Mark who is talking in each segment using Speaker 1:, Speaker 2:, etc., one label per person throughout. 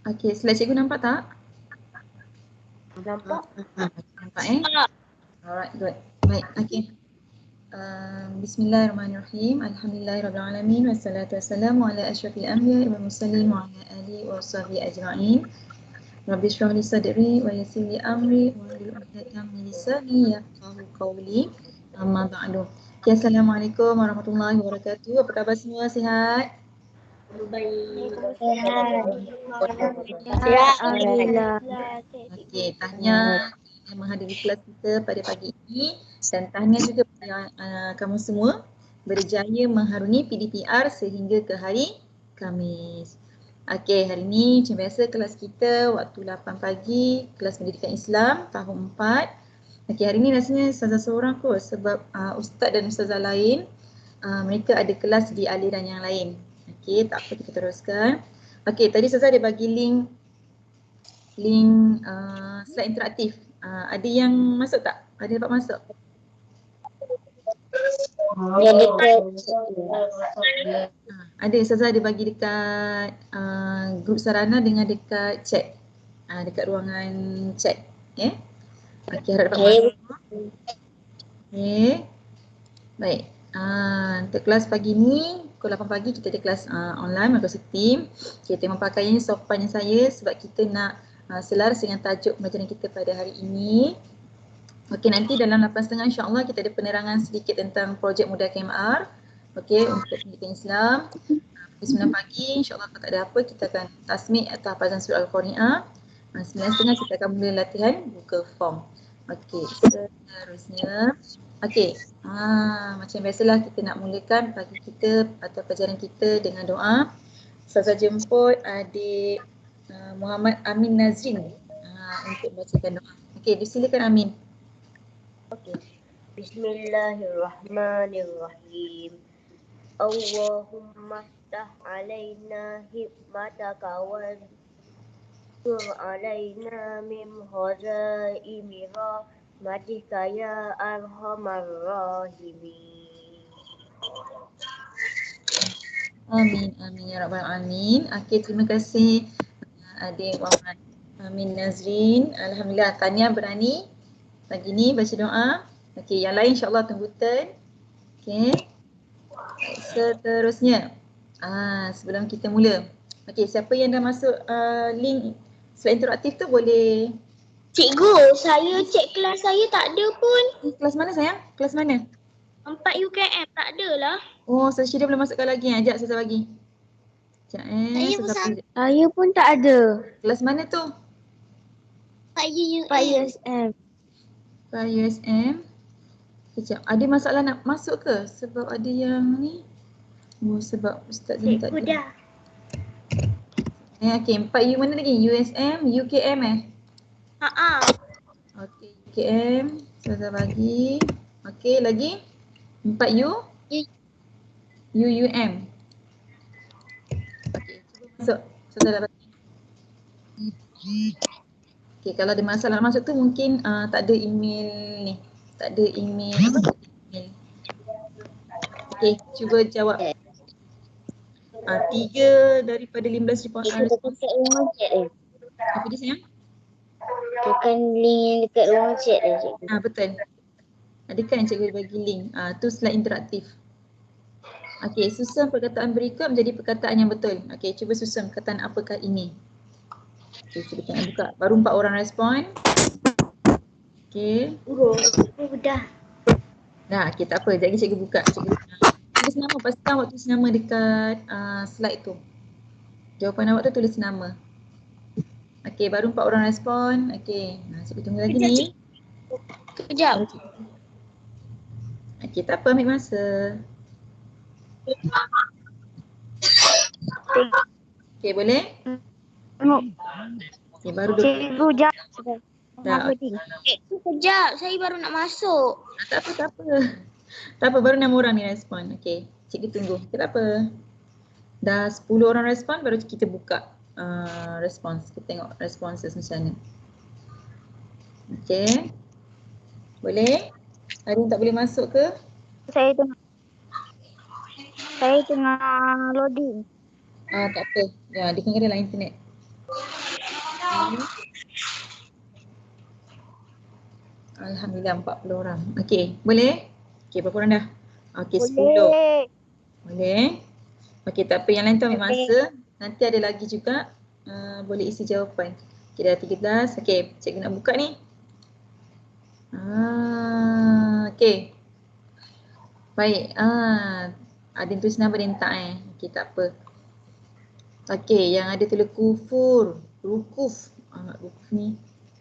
Speaker 1: Okey, slide cikgu nampak tak?
Speaker 2: Nampak?
Speaker 1: Nampak Alright, good. Baik, okey. Bismillahirrahmanirrahim. Alhamdulillahirabbil wassalatu wassalamu ala asyrafil anbiya'i wal mursalin wa ala alihi wa sahbihi ajma'in. Rabbi shrah li sadri wa yassir li amri wahlul 'uqdatam min lisani yafqahu qawli. Amma ba'du. Okay, Assalamualaikum warahmatullahi wabarakatuh. Apa khabar semua, sihat?
Speaker 2: Baik.
Speaker 3: Alhamdulillah.
Speaker 1: Okey, tahniah yang menghadiri kelas kita pada pagi ini dan tahniah juga kepada kamu semua berjaya mengharungi PDPR sehingga ke hari Khamis. Okey, hari ini macam biasa kelas kita waktu 8 pagi, kelas pendidikan Islam tahun 4. Okey, hari ini rasanya ustazah seorang kot sebab ustaz dan ustazah lain mereka ada kelas di aliran yang lain. Okey, tak apa, kita teruskan. Okey, tadi ustazah ada bagi link slide interaktif. Ada yang masuk tak? Ada dapat masuk?
Speaker 3: Yang dekat
Speaker 1: Ada, ustazah ada bagi dekat grup sarana dengan dekat chat. Dekat ruangan chat. Okay. Okey, harap dapat masuk. Okay. Baik. Untuk kelas pagi ni, pukul 8 pagi kita ada kelas online Microsoft Team. Okay, tema pakaiannya sopannya saya sebab kita nak selaras dengan tajuk pembelajaran kita pada hari ini. Okey, nanti dalam 8.30 insya-Allah kita ada penerangan sedikit tentang projek mudah KMR. Okey, untuk pendidikan Islam. Pukul 9 pagi insya-Allah kalau tak ada apa kita akan tasmik atau hafazan surah Al-Qari'ah. 9.30 kita akan mula latihan buka form. Okey, seterusnya. Okey, macam biasalah kita nak mulakan pagi kita atau pelajaran kita dengan doa. Ustazah jemput adik Muhammad Amin Nazrin untuk bacakan doa. Okey, disilakan Amin.
Speaker 2: Okey. Bismillahirrahmanirrahim. Allahumma ftah alaina hikmataka wa sur alaina min khazaimi rahmatika ya arhamar rahimin.
Speaker 1: Amin, amin ya rabbal alamin. Okey, terima kasih adik Muhammad Amin Nazrin. Alhamdulillah, tahniah berani pagi ni baca doa. Okey, yang lain insya-Allah tunggu turn. Okey. Seterusnya. Sebelum kita mula. Okey, siapa yang dah masuk link slide interaktif tu boleh.
Speaker 3: Cikgu, saya cek kelas saya tak ada pun.
Speaker 1: Kelas mana sayang? Kelas mana?
Speaker 3: 4 UKM tak ada lah.
Speaker 1: Oh, Syida belum masukkan lagi. Sekejap saya bagi. Sekejap.
Speaker 3: Saya pun tak ada.
Speaker 1: Kelas mana tu?
Speaker 3: 4 USM.
Speaker 1: Pak USM. Sekejap. Ada masalah nak masuk ke? Sebab ada yang ni. Sebab Ustaz ni tak ada.
Speaker 3: Dah.
Speaker 1: Okey, 4U mana lagi? USM, UKM Okey, UKM. Saya bagi. Okey, lagi? 4U? UUM. Okey, cuba masuk. Saya dah bagi. Okey, kalau ada masalah nak masuk tu mungkin tak ada email ni. Tak ada email. Okey, cuba jawab. 3 daripada 15 respons. Apa dia sayang?
Speaker 3: Bukan link yang dekat ruang chat dah cikgu.
Speaker 1: Betul. Adakah yang cikgu bagi link? Tu slide interaktif. Okey, susun perkataan berikut menjadi perkataan yang betul. Okey, cuba susun perkataan apakah ini. Okey, cuba tengok buka. Baru 4 orang respon. Okey.
Speaker 3: Dah.
Speaker 1: Dah, okey, tak apa. Jadi cikgu buka. Cikgu tulis nama, pastikan awak tulis nama dekat slide tu. Jawapan awak tu tulis nama. Okey, baru 4 orang respon. Okey, cikgu tunggu lagi ni.
Speaker 3: Kejap.
Speaker 1: Okey, tak apa, ambil masa. Okey, boleh? Okey, baru 2.
Speaker 3: Cikgu jap.
Speaker 1: Dah.
Speaker 3: Cikgu kejap, saya baru nak masuk.
Speaker 1: Tak apa. Tak apa, baru 6 orang ni respon. Okey, cikgu tunggu. Okay, tak apa. Dah 10 orang respon, baru kita buka respons. Kita tengok responses macam mana. Okey. Boleh? Ada yang tak boleh masuk ke?
Speaker 3: Saya tengok. Saya tengah loading.
Speaker 1: Tak apa. Ya, dia kena dalam internet. Alhamdulillah 40 orang. Okey, boleh? Okey, berapa orang dah? Okey, 10.
Speaker 3: Boleh.
Speaker 1: Boleh. Okey, tak apa. Yang lain tu ambil
Speaker 3: Boleh.
Speaker 1: masa. Nanti ada lagi juga. Boleh isi jawapan. Okey, dah 13. Okey, cikgu nak buka ni. Okey. Baik. Ada yang tulis nama dia tak Okey, tak apa. Okey, yang ada tulis kufur. Rukuf. Rukuf ni.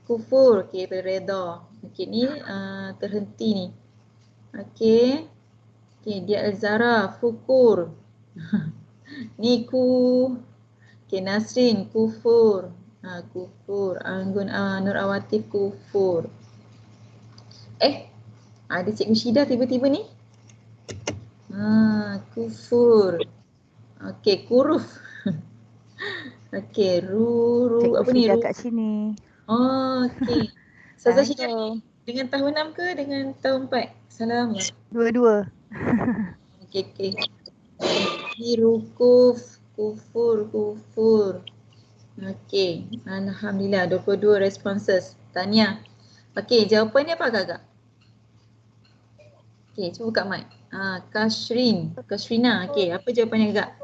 Speaker 1: Kufur. Okey, pada reda. Okey, ni terhenti ni. Okey. Okey, dia Al-Zara. Fukur. Ni okey, Nasrin. Kufur. Kufur. Anggun Nur Awatif. Kufur. Ada Cikgu Syida tiba-tiba ni. Kufur. Okey, kuruf. Okey,
Speaker 4: Cikgu
Speaker 1: apa ni?
Speaker 4: Syida kat sini.
Speaker 1: Okey. Ustazah Syida
Speaker 4: Assalamualaikum.
Speaker 1: ni dengan tahun 6 ke dengan tahun 4? Salam.
Speaker 4: Dua-dua.
Speaker 1: Okey. Ni rukuf, kufur. Okey. Alhamdulillah 22 responses. Tahniah. Okey, jawapan dia apa agak-agak? Okey, cuba buka mic. Kashrina. Okey, apa jawapannya agak?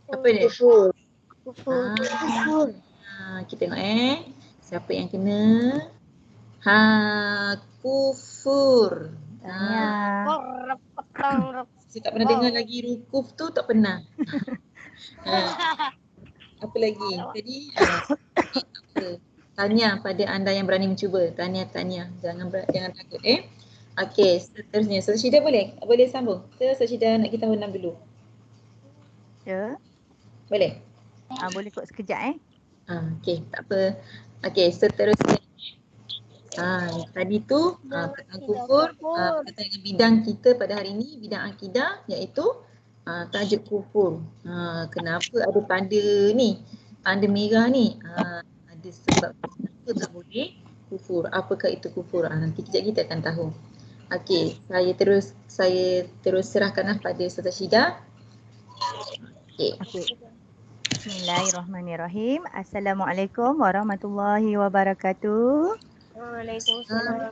Speaker 1: Apa dia?
Speaker 3: Kufur.
Speaker 1: Kita tengok siapa yang kena. Kufur. Saya tak pernah dengar lagi rukuf tu, tak pernah. Apa lagi? Tadi tak apa. Tahniah pada anda yang berani mencuba. Tahniah. Jangan takut Okey, seterusnya. Ustazah Syida boleh sambung ke Ustazah Syida nak kita tahun 6 dulu?
Speaker 4: Ya.
Speaker 1: Boleh?
Speaker 4: Boleh kot sekejap
Speaker 1: Okey, tak apa. Okey, seterusnya. Tadi tu tentang kufur, berkaitan dengan bidang kita pada hari ini, bidang akidah, iaitu tajuk kufur. Kenapa ada tanda merah ni? Ada sebab kenapa tak boleh kufur. Apakah itu kufur? Nanti kejap kita akan tahu. Okey, saya terus serahkanlah pada Ustazah Syida. Okey.
Speaker 4: Bismillahirrahmanirrahim. Assalamualaikum warahmatullahi wabarakatuh.
Speaker 2: Waalaikumsalam.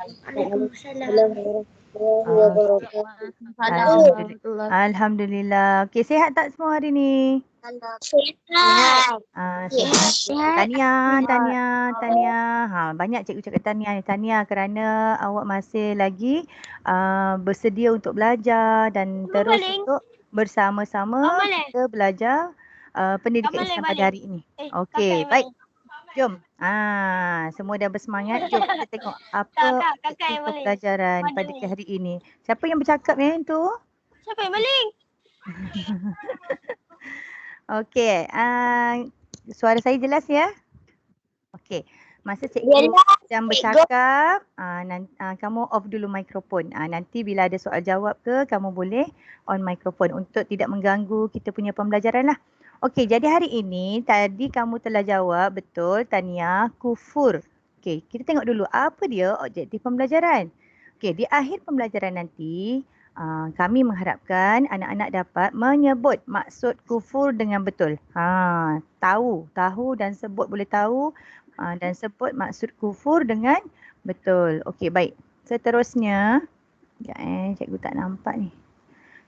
Speaker 4: Alhamdulillah. Okey, sihat tak semua hari ni?
Speaker 3: Sihat.
Speaker 4: Tahniah. Banyak cikgu cakap tahniah ni. Tahniah kerana awak masih lagi bersedia untuk belajar dan terus untuk bersama-sama kita belajar pendidikan Islam pada hari ini. Okey, baik. Jom. Semua dah bersemangat. Jom kita tengok apa objektif pembelajaran pada hari ini. Siapa yang bercakap ni tu?
Speaker 2: Siapa yang maling?
Speaker 4: Okey. Suara saya jelas ya? Okey. Masa cikgu sedang bercakap, kamu off dulu mikrofon. Nanti bila ada soal jawab ke, kamu boleh on mikrofon untuk tidak mengganggu kita punya pembelajaran lah. Okey, jadi hari ini tadi kamu telah jawab betul, Tania, kufur. Okey, kita tengok dulu apa dia objektif pembelajaran. Okey, di akhir pembelajaran nanti, kami mengharapkan anak-anak dapat menyebut maksud kufur dengan betul. Tahu dan sebut boleh tahu dan sebut maksud kufur dengan betul. Okey, baik. Seterusnya, cikgu tak nampak ni.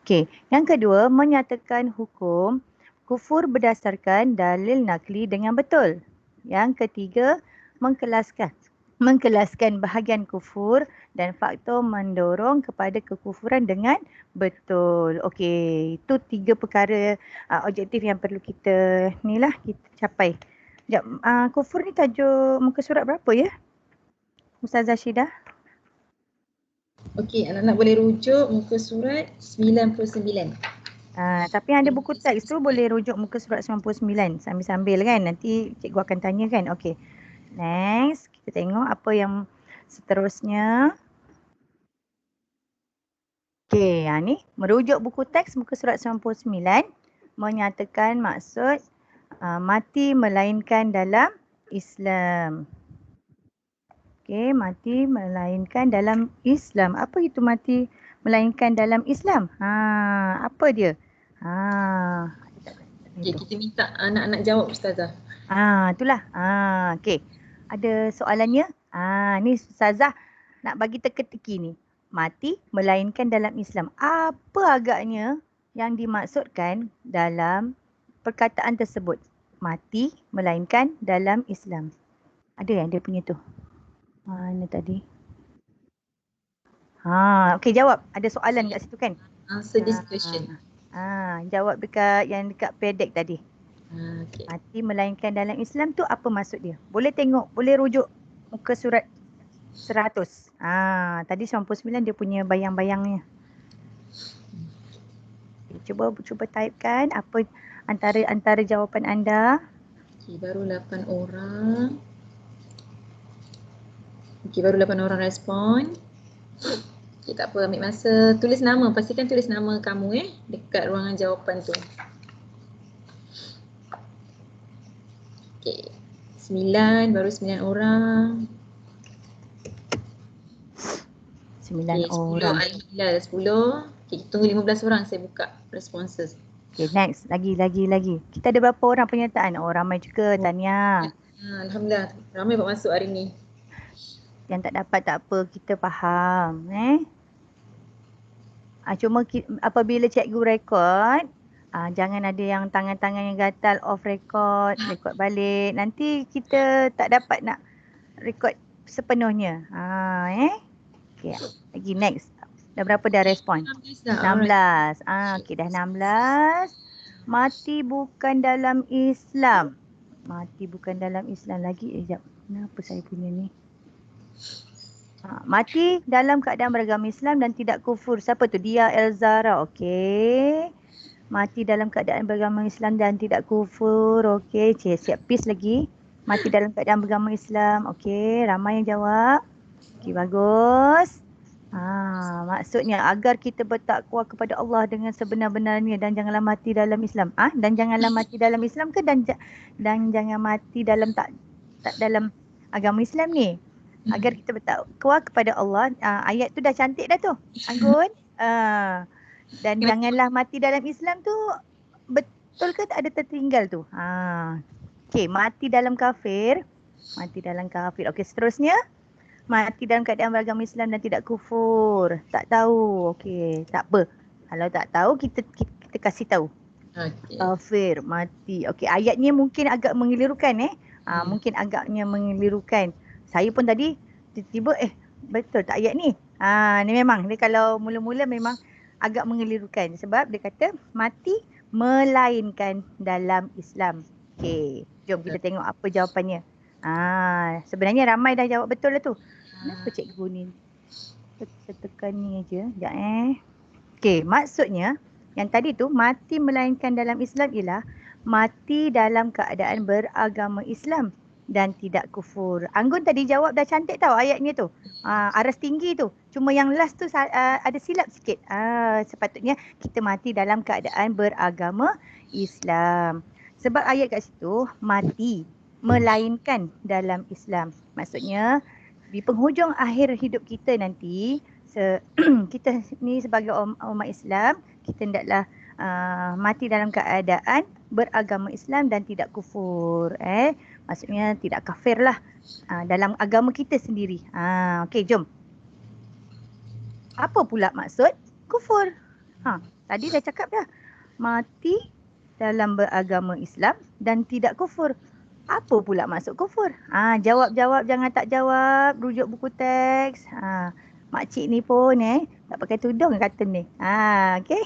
Speaker 4: Okey, yang kedua, menyatakan hukum kufur berdasarkan dalil nakli dengan betul. Yang ketiga, mengkelaskan bahagian kufur dan faktor mendorong kepada kekufuran dengan betul. Okey, itu 3 perkara objektif yang perlu kita kita capai. Sekejap, kufur ni tajuk muka surat berapa ya? Ustazah Syida?
Speaker 1: Okey, anak-anak boleh rujuk muka surat 99.
Speaker 4: Tapi ada buku teks tu boleh rujuk muka surat 99 sambil-sambil kan. Nanti cikgu akan tanya kan. Okey. Next, kita tengok apa yang seterusnya. Okey, ni merujuk buku teks muka surat 99 menyatakan maksud mati melainkan dalam Islam. Okey, mati melainkan dalam Islam. Apa itu mati melainkan dalam Islam? Apa dia?
Speaker 1: Okay, kita minta anak-anak jawab Ustazah.
Speaker 4: Itulah. Okey. Ada soalannya? Ni Ustazah nak bagi teka-teki ni. Mati melainkan dalam Islam. Apa agaknya yang dimaksudkan dalam perkataan tersebut? Mati melainkan dalam Islam. Ada yang dia punya tu? Mana tadi? Okey, jawab. Ada soalan kat situ kan?
Speaker 1: Answer this question.
Speaker 4: Jawab dekat yang dekat pedek tadi.
Speaker 1: Okay.
Speaker 4: Mati melainkan dalam Islam tu apa maksud dia? Boleh tengok, boleh rujuk muka surat 100. Tadi 99 dia punya bayang-bayangnya. Cuba typekan apa antara jawapan anda.
Speaker 1: Okay, baru 8 orang. Okay, baru 8 orang respon. Okay, tak apa, ambil masa. Tulis nama, pastikan tulis nama kamu dekat ruangan jawapan tu. Okay, 9, baru 9 orang.
Speaker 4: 9
Speaker 1: orang. 10, Alhamdulillah 10. Okay, kita tunggu 15 orang saya buka responses.
Speaker 4: Okay, next. Lagi. Kita ada berapa orang penyertaan? Ramai juga, Tania.
Speaker 1: Alhamdulillah, ramai buat masuk hari ni.
Speaker 4: Yang tak dapat tak apa, kita faham. Cuma apabila cikgu rekod, jangan ada yang tangan-tangan yang gatal off record balik. Nanti kita tak dapat nak rekod sepenuhnya. Okay, lagi next. Dah berapa dah respon? 16. Okay, dah 16. Mati bukan dalam Islam. Mati bukan dalam Islam lagi. Sekejap. Kenapa saya punya ni? Mati dalam keadaan beragama Islam dan tidak kufur. Siapa tu? Dia Elzara. Okey. Mati dalam keadaan beragama Islam dan tidak kufur. Okey. Siap peace lagi. Mati dalam keadaan beragama Islam. Okey. Ramai yang jawab. Okey, bagus. Maksudnya agar kita bertakwa kepada Allah dengan sebenar-benarnya dan janganlah mati dalam Islam. Dan janganlah mati dalam Islam ke dan jangan mati dalam tak dalam agama Islam ni. Agar kita bertakwa kepada Allah. Ayat tu dah cantik dah tu, Anggun. Dan janganlah mati dalam Islam tu betul ke tak ada tertinggal tu? Okey, mati dalam kafir. Okey, seterusnya. Mati dalam keadaan beragama Islam dan tidak kufur. Tak tahu. Okey, tak apa. Kalau tak tahu kita kasih tahu. Okay. Kafir, mati. Okey, ayatnya mungkin agak mengelirukan mungkin agaknya mengelirukan. Saya pun tadi tiba-tiba betul tak ayat ni? Ni memang dia kalau mula-mula memang agak mengelirukan sebab dia kata mati melainkan dalam Islam. Okey, jom kita tengok apa jawapannya. Sebenarnya ramai dah jawab betul lah tu. Kenapa cikgu ni tekan ni aja? Sekejap Okey, maksudnya yang tadi tu mati melainkan dalam Islam ialah mati dalam keadaan beragama Islam dan tidak kufur. Anggun tadi jawab dah cantik tau ayatnya tu. Aras tinggi tu. Cuma yang last tu ada silap sikit. Sepatutnya kita mati dalam keadaan beragama Islam. Sebab ayat kat situ mati melainkan dalam Islam. Maksudnya di penghujung akhir hidup kita nanti kita ni sebagai umat Islam kita hendaklah mati dalam keadaan beragama Islam dan tidak kufur. Maksudnya tidak kafir lah dalam agama kita sendiri. Okey, jom. Apa pula maksud kufur? Tadi dah cakap dah. Mati dalam beragama Islam dan tidak kufur. Apa pula maksud kufur? Jawab-jawab, jangan tak jawab. Rujuk buku teks. Makcik ni pun tak pakai tudung kata ni. Okey.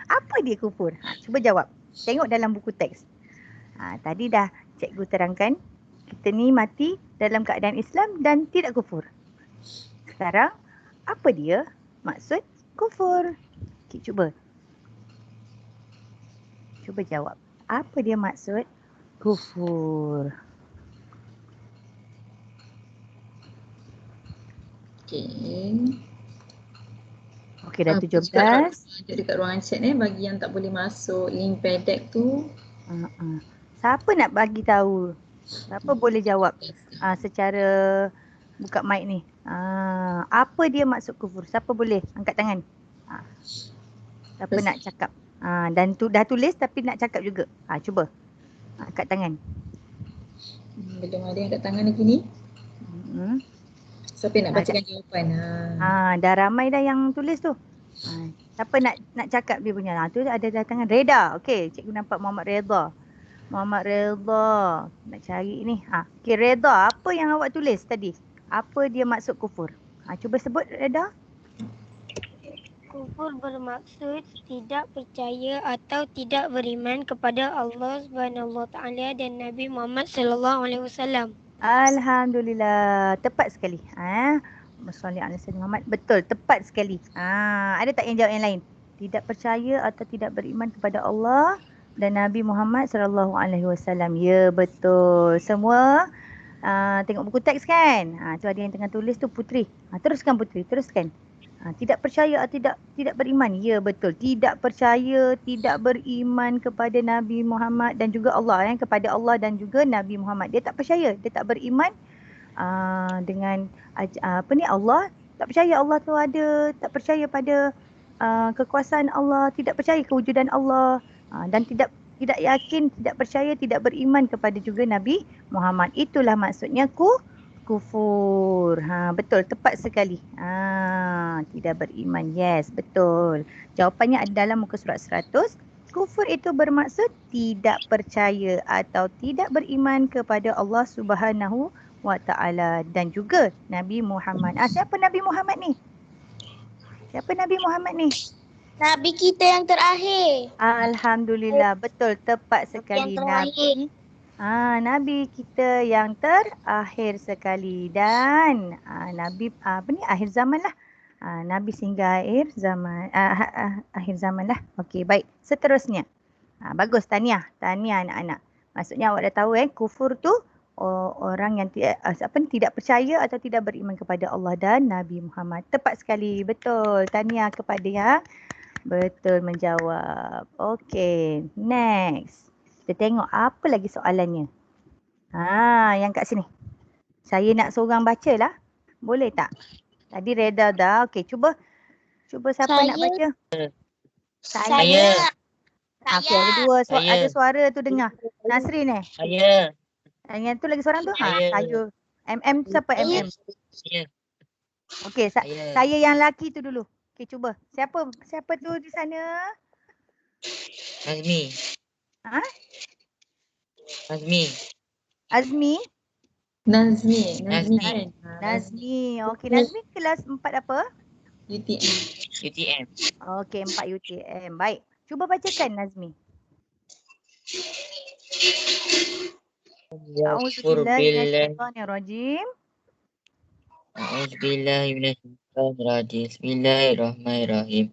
Speaker 4: Apa dia kufur? Cuba jawab. Tengok dalam buku teks. Tadi dah cikgu terangkan. Kita ni mati dalam keadaan Islam dan tidak kufur. Sekarang, apa dia maksud kufur? Okay, cuba jawab. Apa dia maksud kufur? Okey, dah 17.
Speaker 1: Dekat ruangan chat bagi yang tak boleh masuk link pedek tu.
Speaker 4: Siapa nak bagi tahu? Siapa boleh jawab secara buka mic ni? Apa dia maksud kufur? Siapa boleh angkat tangan? Siapa nak cakap? Dan dah tulis tapi nak cakap juga. Cuba. Kat tangan.
Speaker 1: Belum ada yang kat tangan lagi ni. Siapa nak bacakan jawapan?
Speaker 4: Dah ramai dah yang tulis tu. Siapa nak cakap dia punya? Tu ada tangan. Reda. Okey, cikgu nampak Muhammad Reda. Muhammad Reda. Nak cari ni. Okey, Reda, apa yang awak tulis tadi? Apa dia maksud kufur? Cuba sebut Reda.
Speaker 2: Kufur bermaksud tidak percaya atau tidak beriman kepada Allah Subhanahu Wa Taala dan Nabi Muhammad sallallahu alaihi wasallam.
Speaker 4: Alhamdulillah, tepat sekali. Masya-Allah Muhammad, betul, tepat sekali. Ada tak yang jawab yang lain? Tidak percaya atau tidak beriman kepada Allah dan Nabi Muhammad sallallahu alaihi wasallam. Ya, betul. Semua tengok buku teks kan? Tu ada yang tengah tulis tu Putri. Teruskan Putri, teruskan. Tidak percaya atau tidak beriman. Ya, betul. Tidak percaya, tidak beriman kepada Nabi Muhammad dan juga Allah, kepada Allah dan juga Nabi Muhammad. Dia tak percaya, dia tak beriman dengan Allah. Tak percaya Allah tu ada, tak percaya pada kekuasaan Allah, tidak percaya kewujudan Allah, dan tidak yakin, tidak percaya, tidak beriman kepada juga Nabi Muhammad. Itulah maksudnya kufur. Betul, tepat sekali. Tidak beriman. Yes, betul. Jawapannya ada dalam muka surat 100. Kufur itu bermaksud tidak percaya atau tidak beriman kepada Allah Subhanahu Wa Taala dan juga Nabi Muhammad. Siapa Nabi Muhammad ni? Siapa Nabi Muhammad ni?
Speaker 3: Nabi kita yang terakhir.
Speaker 4: Alhamdulillah, betul, tepat sekali.
Speaker 3: Yang terakhir.
Speaker 4: Nabi kita yang terakhir sekali dan Nabi akhir zaman lah. Nabi sehingga akhir zaman lah. Okey, baik. Seterusnya. Bagus, tahniah anak-anak. Maksudnya awak dah tahu kufur tu orang yang tidak percaya atau tidak beriman kepada Allah dan Nabi Muhammad. Tepat sekali. Betul. Tahniah kepada yang betul menjawab. Okey, next. Kita tengok apa lagi soalannya. Yang kat sini. Saya nak seorang baca lah. Boleh tak? Tadi Reda dah. Okey, cuba siapa nak baca?
Speaker 3: Saya.
Speaker 4: Okey, ada dua ada suara tu dengar. Nasrin
Speaker 5: Saya.
Speaker 4: Yang tu lagi seorang tu? Saya. MM tu siapa? MM.
Speaker 5: Saya.
Speaker 4: Okey, saya yang lelaki tu dulu. Okey, cuba. Siapa tu di sana?
Speaker 5: Azmi.
Speaker 4: Azmi?
Speaker 1: Nazmi.
Speaker 4: Okey, Nazmi kelas 4 apa?
Speaker 1: UTM.
Speaker 4: Okey, 4 UTM. Baik. Cuba bacakan Nazmi. A'udzubillahiminasyaitanirrajim.
Speaker 5: Bismillahirrahmanirrahim.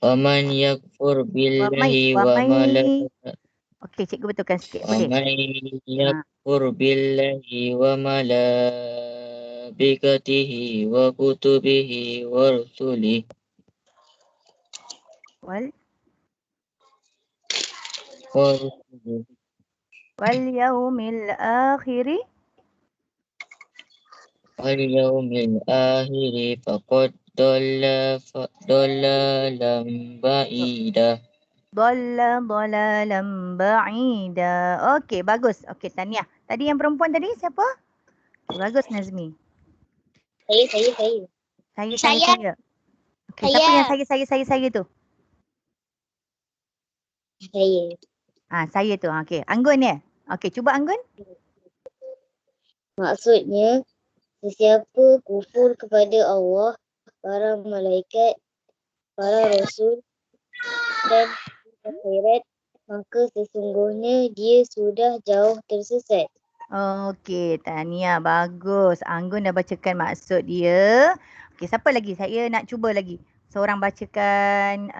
Speaker 5: Wa man yakfur billahi wa malaikatihi.
Speaker 4: Okey, cikgu betulkan sikit.
Speaker 5: Wa
Speaker 4: Boleh?
Speaker 5: man yakfur billahi wa malaikatihi wa kutubihi wa rusulihi.
Speaker 4: Wal yaumil akhiri.
Speaker 5: Wal yaumil akhiri faqad dalalam ba'ida.
Speaker 4: Dalalam ba'ida. Okey, bagus. Okey, tahniah. Tadi yang perempuan tadi siapa? Bagus Nazmi.
Speaker 3: Saya.
Speaker 4: Saya. Okey, siapa yang saya tu? Saya tu. Okey, Anggun ya? Okey, cuba Anggun.
Speaker 3: Maksudnya, sesiapa kufur kepada Allah, para malaikat, para rasul dan akhirat, maka sesungguhnya dia sudah jauh tersesat.
Speaker 4: Okey, tahniah. Bagus. Anggun dah bacakan maksud dia. Okey, siapa lagi? Saya nak cuba lagi. Seorang bacakan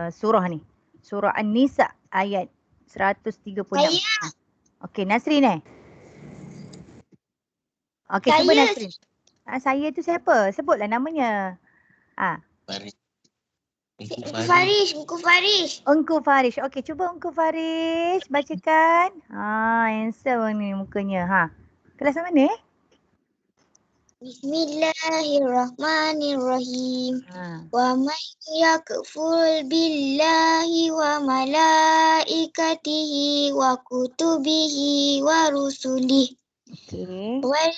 Speaker 4: surah ni. Surah An-Nisa ayat 136. Okey, Nasrin Okey, cuba Nasrin. Saya tu siapa? Sebutlah namanya.
Speaker 3: Engku Farish.
Speaker 4: Engku Farish. Okey, cuba Engku Farish bacakan. Handsome ni mukanya. Kelas mana
Speaker 3: Bismillahirrahmanirrahim.
Speaker 4: Ha.
Speaker 3: Wa man yakfur billahi wa malaikatihi wa kutubihi wa rusulih
Speaker 4: Okey.
Speaker 3: wal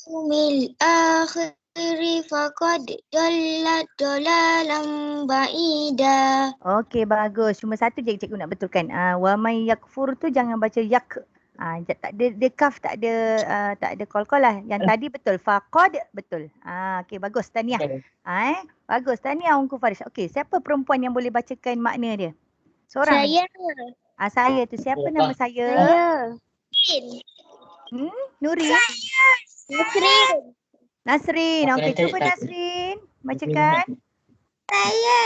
Speaker 3: yaumil akhir faqad dhalla dhalalan ba'ida.
Speaker 4: Okey, bagus. Cuma satu je cikgu nak betulkan. Wa may yakfur tu jangan baca yak. Tak ada dia kaf, tak ada kol-kol lah. Yang tadi betul. Faqad betul. Okey, bagus. Tahniah. Bagus. Tahniah Ungku Farish. Okey, siapa perempuan yang boleh bacakan makna dia? Seorang lagi. Saya tu. Siapa nama saya? Nurin. Nasrin. Okey, cuba Nasrin bacakan.
Speaker 3: Saya.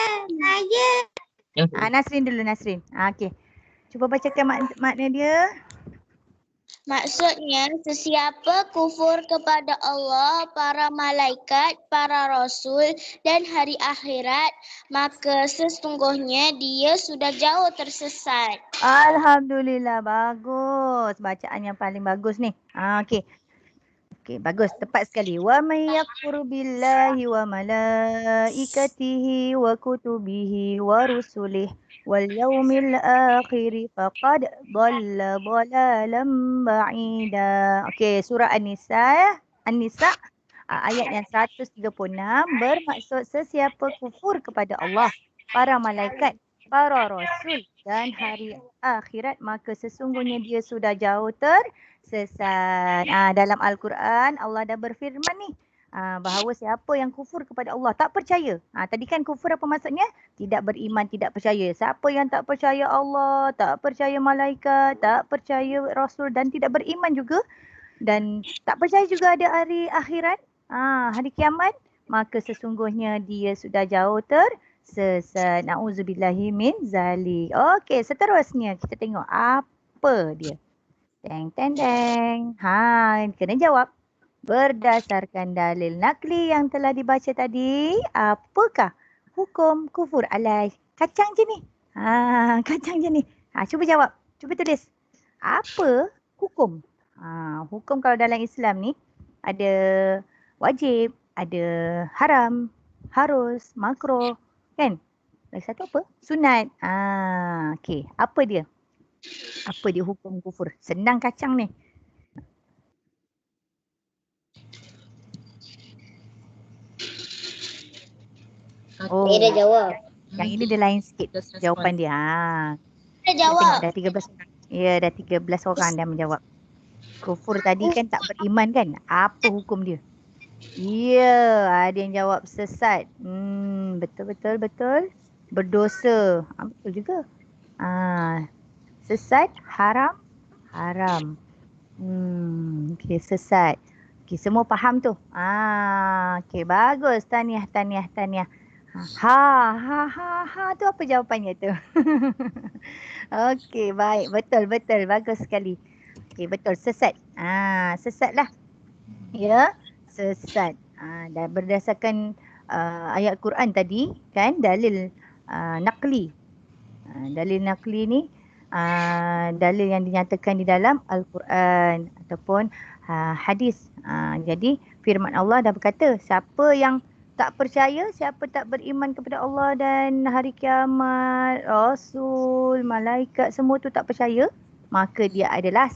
Speaker 4: Nasrin dulu, Nasrin. Okey. Cuba bacakan makna dia.
Speaker 3: Maksudnya, sesiapa kufur kepada Allah, para malaikat, para rasul, dan hari akhirat, maka sesungguhnya dia sudah jauh tersesat.
Speaker 4: Alhamdulillah, bagus. Bacaan yang paling bagus ni. Okey. Okey, bagus. Tepat sekali. Wa may yakfur billahi wa malaikatihi wa kutubihi wa rusulih wal yaumil akhir faqad dhalla dhalalan ba'ida. Okey, surah An-Nisa. Ayat yang 136 bermaksud sesiapa kufur kepada Allah, para malaikat, para rasul dan hari akhirat, maka sesungguhnya dia sudah jauh tersesat. Dalam Al-Quran Allah dah berfirman ni bahawa siapa yang kufur kepada Allah, tak percaya. Tadi kan kufur apa maksudnya? Tidak beriman, tidak percaya. Siapa yang tak percaya Allah, tak percaya malaikat, tak percaya rasul dan tidak beriman juga dan tak percaya juga ada hari akhirat, hari kiamat, maka sesungguhnya dia sudah jauh tersesat. Na'udzubillahi min zalik. Okey, seterusnya kita tengok apa dia. Teng. Kena jawab. Berdasarkan dalil nakli yang telah dibaca tadi, apakah hukum kufur alai? Kacang je ni. Kacang je ni. Cuba jawab. Cuba tulis. Apa hukum? Hukum kalau dalam Islam ni ada wajib, ada haram, harus, makruh, kan? Lagi satu apa? Sunat. Okey. Apa dia? Apa dia hukum kufur? Senang kacang ni.
Speaker 3: Dia dah jawab.
Speaker 4: Yang ini dia lain sikit jawapan dia.
Speaker 3: Dia jawab.
Speaker 4: Dah 13 orang. Ya, dah 13 orang dah menjawab. Kufur tadi kan tak beriman kan? Apa hukum dia? Ya, ada yang jawab sesat. Betul. Berdosa. Betul juga. Sesat, haram. Okey, sesat. Okey, semua faham tu. Okey, bagus. Tahniah. Tu apa jawapannya tu? Okey, baik. Betul. Bagus sekali. Okey, betul. Sesat. Sesat lah. Ya, sesat. Dan berdasarkan ayat Quran tadi kan, dalil nakli. Dalil nakli ni dalil yang dinyatakan di dalam Al-Quran ataupun hadis. Jadi firman Allah dah berkata, siapa yang tak percaya, siapa tak beriman kepada Allah dan hari kiamat, rasul, malaikat, semua tu tak percaya, maka dia adalah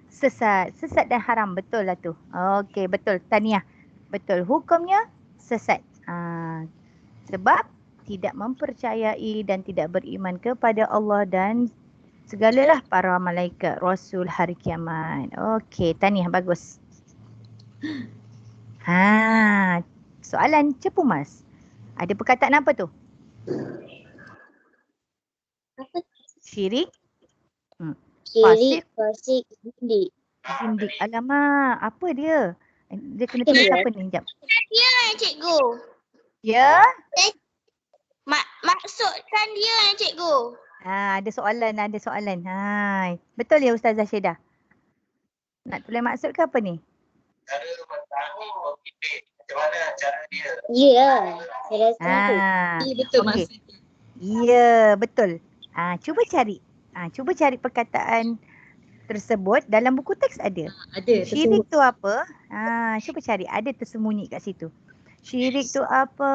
Speaker 4: sesat. Sesat dan haram. Betul lah tu. Okey, betul. Tahniah. Betul. Hukumnya sesat. Sebab tidak mempercayai dan tidak beriman kepada Allah dan segalalah para malaikat, rasul, hari kiamat. Okey, tahniah. Bagus. Soalan cepu mas. Ada perkataan apa tu?
Speaker 3: Apa?
Speaker 4: Syirik.
Speaker 3: Syirik, fasik, zindik.
Speaker 4: Zindik. Alamak, apa dia? Dia kena tulis apa ni? Sekejap.
Speaker 3: Dia cikgu.
Speaker 4: Ya?
Speaker 3: Maksudkan dia cikgu.
Speaker 4: Ada soalan. Hai. Betul ya Ustazah Syedah? Nak tulis maksud ke apa ni?
Speaker 6: Cara bertahu macam mana cara dia.
Speaker 3: Ya, saya rasa tu.
Speaker 1: Ya, betul
Speaker 4: okey.
Speaker 1: maksudnya.
Speaker 4: Ya, betul. Cuba cari perkataan tersebut dalam buku teks ada.
Speaker 1: Ada
Speaker 4: Syirik
Speaker 1: tersebut.
Speaker 4: tu apa? Cuba cari, ada tersembunyi kat situ. Syirik tu apa?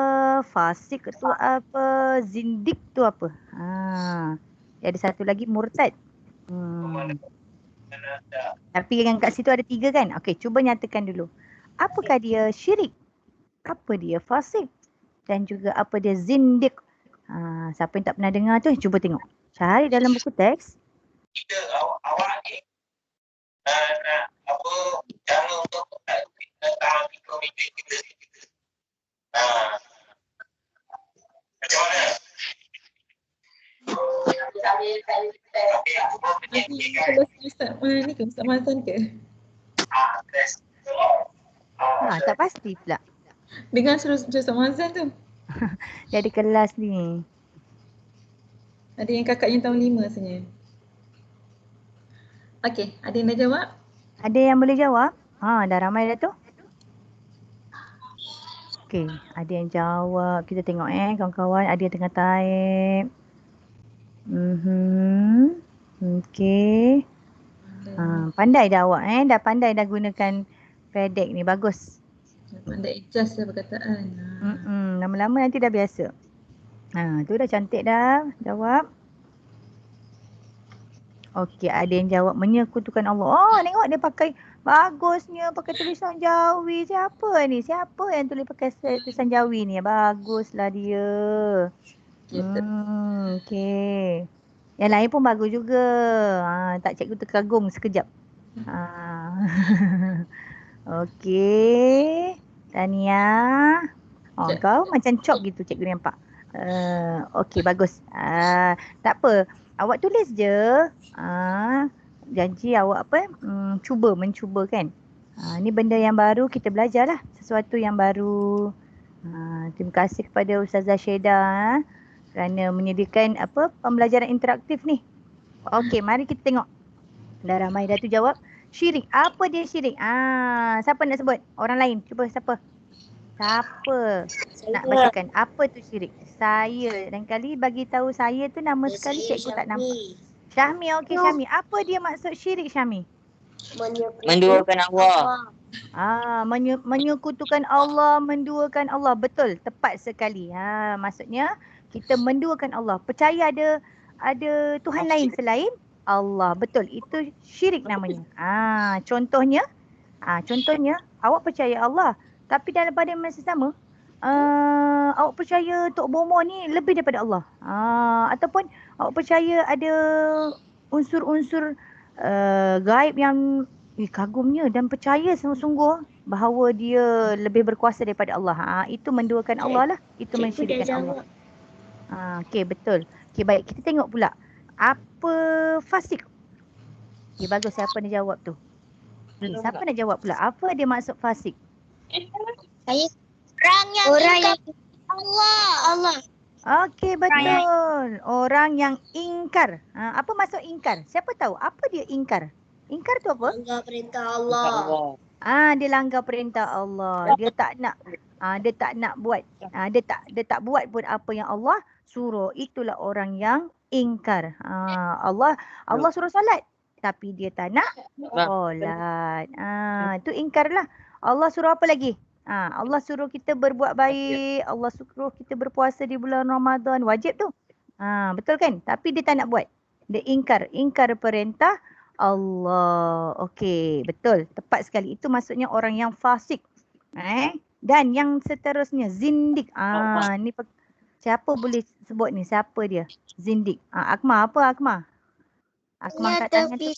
Speaker 4: Fasik tu apa? Zindik tu apa? Ada satu lagi murtad. Tapi yang kat situ ada 3 kan? Okey, cuba nyatakan dulu. Apakah dia syirik? Apa dia fasik? Dan juga apa dia zindik? Siapa yang tak pernah dengar tu, cuba tengok. Cari dalam buku teks.
Speaker 6: Kita awak ni nak apa cara untuk tahan komite kita. Macam mana?
Speaker 1: Nanti kalau Ustaz ni ke Ustaz Mazan ke?
Speaker 4: Tak pasti pula.
Speaker 1: Dengar suruh Ustaz Mazan tu.
Speaker 4: Dia ada kelas ni.
Speaker 1: Ada yang kakaknya tahun 5 rasanya. Okey, ada yang dah jawab?
Speaker 4: Ada yang boleh jawab? Dah ramai dah tu. Okey, ada yang jawab. Kita tengok kawan-kawan, ada yang tengah type. Okey. Pandai dah awak dah pandai dah gunakan Pedek ni, bagus.
Speaker 1: Pandai adjust lah perkataan.
Speaker 4: Lama-lama nanti dah biasa. Tu dah cantik dah jawab. Okey, ada yang jawab menyekutukan Allah. Tengok dia pakai bagusnya, pakai tulisan Jawi. Siapa ni? Siapa yang tulis pakai tulisan Jawi ni? Baguslah dia. Okey. Yang lain pun bagus juga. Tak cikgu terkagum sekejap. Okey. Tania. Kau macam cop gitu cikgu nampak. Okey, bagus. Tak apa. Awak tulis je. Janji awak mencuba kan. Ni benda yang baru, kita belajarlah sesuatu yang baru. Terima kasih kepada Ustazah Syeda kerana menyediakan pembelajaran interaktif ni. Okey, mari kita tengok. Dah ramai dah tu jawab. Syirik. Apa dia syirik? Siapa nak sebut? Orang lain. Cuba siapa? Siapa nak bacakan? Apa tu syirik? Saya. Dan kali bagi tahu saya tu nama sekali cikgu tak nampak. Syahmi. Okey Syahmi. Apa dia maksud syirik Syahmi?
Speaker 5: Menduakan Allah.
Speaker 4: Menyekutukan Allah, menduakan Allah. Betul, tepat sekali. Maksudnya kita menduakan Allah. Percaya ada Tuhan lain selain Allah. Betul, itu syirik namanya. Contohnya awak percaya Allah, tapi dalam pada masa sama awak percaya Tok Bomo ni lebih daripada Allah. Ataupun awak percaya ada unsur-unsur gaib yang kagumnya dan percaya sungguh-sungguh bahawa dia lebih berkuasa daripada Allah. Itu menduakan Allah lah. Itu mensyirikkan Allah. Okey, betul. Okey, baik. Kita tengok pula. Apa fasik? Okey, bagus. Siapa nak jawab tu? Siapa nak jawab pula? Apa dia maksud fasik?
Speaker 3: Saya orang yang Allah.
Speaker 4: Okey, betul. Orang yang ingkar. Apa maksud ingkar? Siapa tahu? Apa dia ingkar? Ingkar tu apa?
Speaker 3: Langgar perintah Allah.
Speaker 4: Dia langgar perintah Allah. Dia tak nak buat. Dia tak buat pun apa yang Allah suruh. Itulah orang yang ingkar. Allah suruh solat tapi dia tak nak solat. Itu ingkar lah. Allah suruh apa lagi? Allah suruh kita berbuat baik. Allah suruh kita berpuasa di bulan Ramadan. Wajib tu. Betul kan? Tapi dia tak nak buat. Dia ingkar perintah Allah. Okey, betul. Tepat sekali. Itu maksudnya orang yang fasik. Dan yang seterusnya zindik. Ni siapa boleh sebut ni? Siapa dia? Zindik. Akmal, apa Akmal? Akmal kat tangan tu.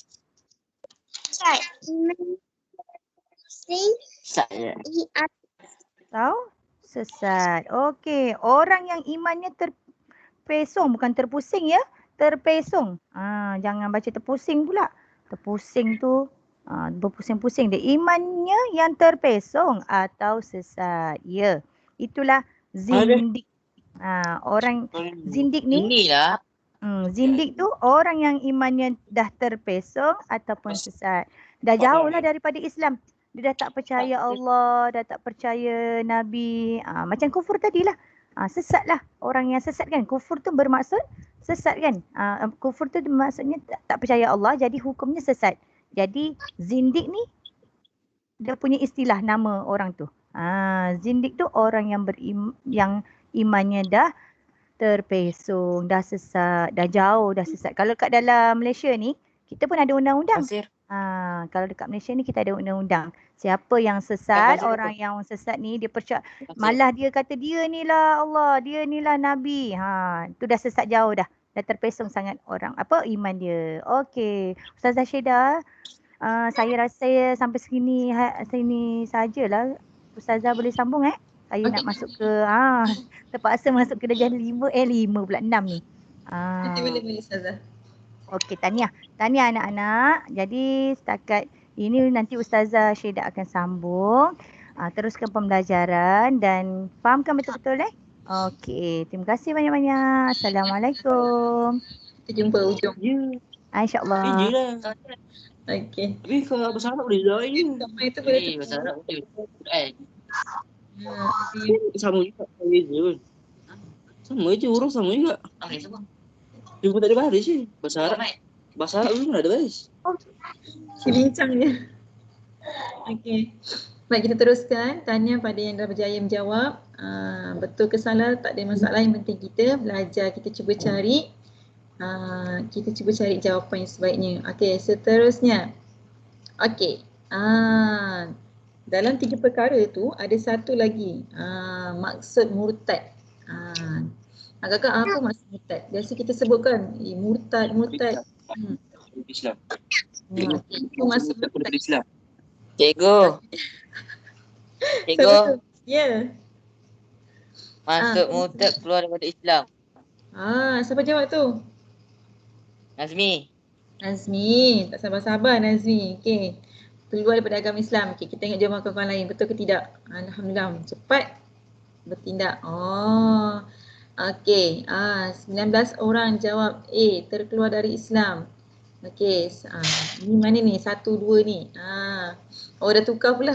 Speaker 4: Tahu? Sesat. Okey, orang yang imannya terpesong, bukan terpusing ya. Terpesong. Jangan baca terpusing pula. Terpusing tu berpusing-pusing. Dia imannya yang terpesong atau sesat. Ya. Itulah zindik. Orang zindik ni.
Speaker 5: Inilah.
Speaker 4: Zindik tu orang yang imannya dah terpesong ataupun sesat. Dah jauh lah daripada Islam. Dia dah tak percaya Allah, dah tak percaya Nabi. Macam kufur tadilah. Sesatlah. Orang yang sesat kan. Kufur tu bermaksud sesat kan. Kufur tu maksudnya tak percaya Allah, jadi hukumnya sesat. Jadi zindik ni dia punya istilah nama orang tu. Zindik tu orang yang imannya dah terpesong, dah sesat, dah jauh, dah sesat. Kalau kat dalam Malaysia ni, kita pun ada undang-undang. Kalau dekat Malaysia ni kita ada undang-undang. Siapa yang sesat, orang yang sesat ni dia malah dia kata dia ni lah Allah, dia ni lah Nabi. Tu dah sesat jauh dah. Dah terpesong sangat orang iman dia. Okey, Ustazah Syedah, saya rasa sampai sini sajalah. Ustazah boleh sambung Saya nak masuk ke terpaksa masuk ke darjah 5 pula 6 ni.
Speaker 1: Boleh Ustazah.
Speaker 4: Okey, tahniah anak-anak. Jadi setakat ini nanti Ustazah Syedah akan sambung. Teruskan pembelajaran dan fahamkan betul-betul Okey, terima kasih banyak-banyak. Assalamualaikum.
Speaker 1: Kita jumpa ujung.
Speaker 4: InsyaAllah.
Speaker 1: Okey.
Speaker 7: Tapi kalau bahasa Arab boleh join.
Speaker 1: Itu boleh
Speaker 5: Bahasa Arab boleh.
Speaker 7: Sama juga. Sama je, huruf sama juga. Cuma tak ada baris je. Bahasa Arab dulu ada baris.
Speaker 1: Bincangnya. Okey. Baik, kita teruskan. Tanya pada yang dah berjaya menjawab. Betul ke salah, tak ada masalah. Yang penting kita belajar, kita cuba cari. Kita cuba cari jawapan yang sebaiknya. Okey, seterusnya. Okey. Dalam 3 perkara tu ada satu lagi. Maksud murtad. Agak-agak apa maksud murtad? Biasa kita sebutkan murtad.
Speaker 7: Islam.
Speaker 1: Itu maksud murtad.
Speaker 7: Islam.
Speaker 5: Cikgu.
Speaker 1: Ya.
Speaker 5: Masuk murtad keluar daripada Islam.
Speaker 1: Siapa jawab tu?
Speaker 5: Nazmi.
Speaker 1: Tak sabar-sabar Nazmi. Okey. Keluar daripada agama Islam. Okey, kita tengok jawapan kawan-kawan lain. Betul ke tidak? Alhamdulillah. Cepat bertindak. Okey. 19 orang jawab A, terkeluar dari Islam. Okey. Ni mana ni? 1, 2 ni. Dah tukar pula.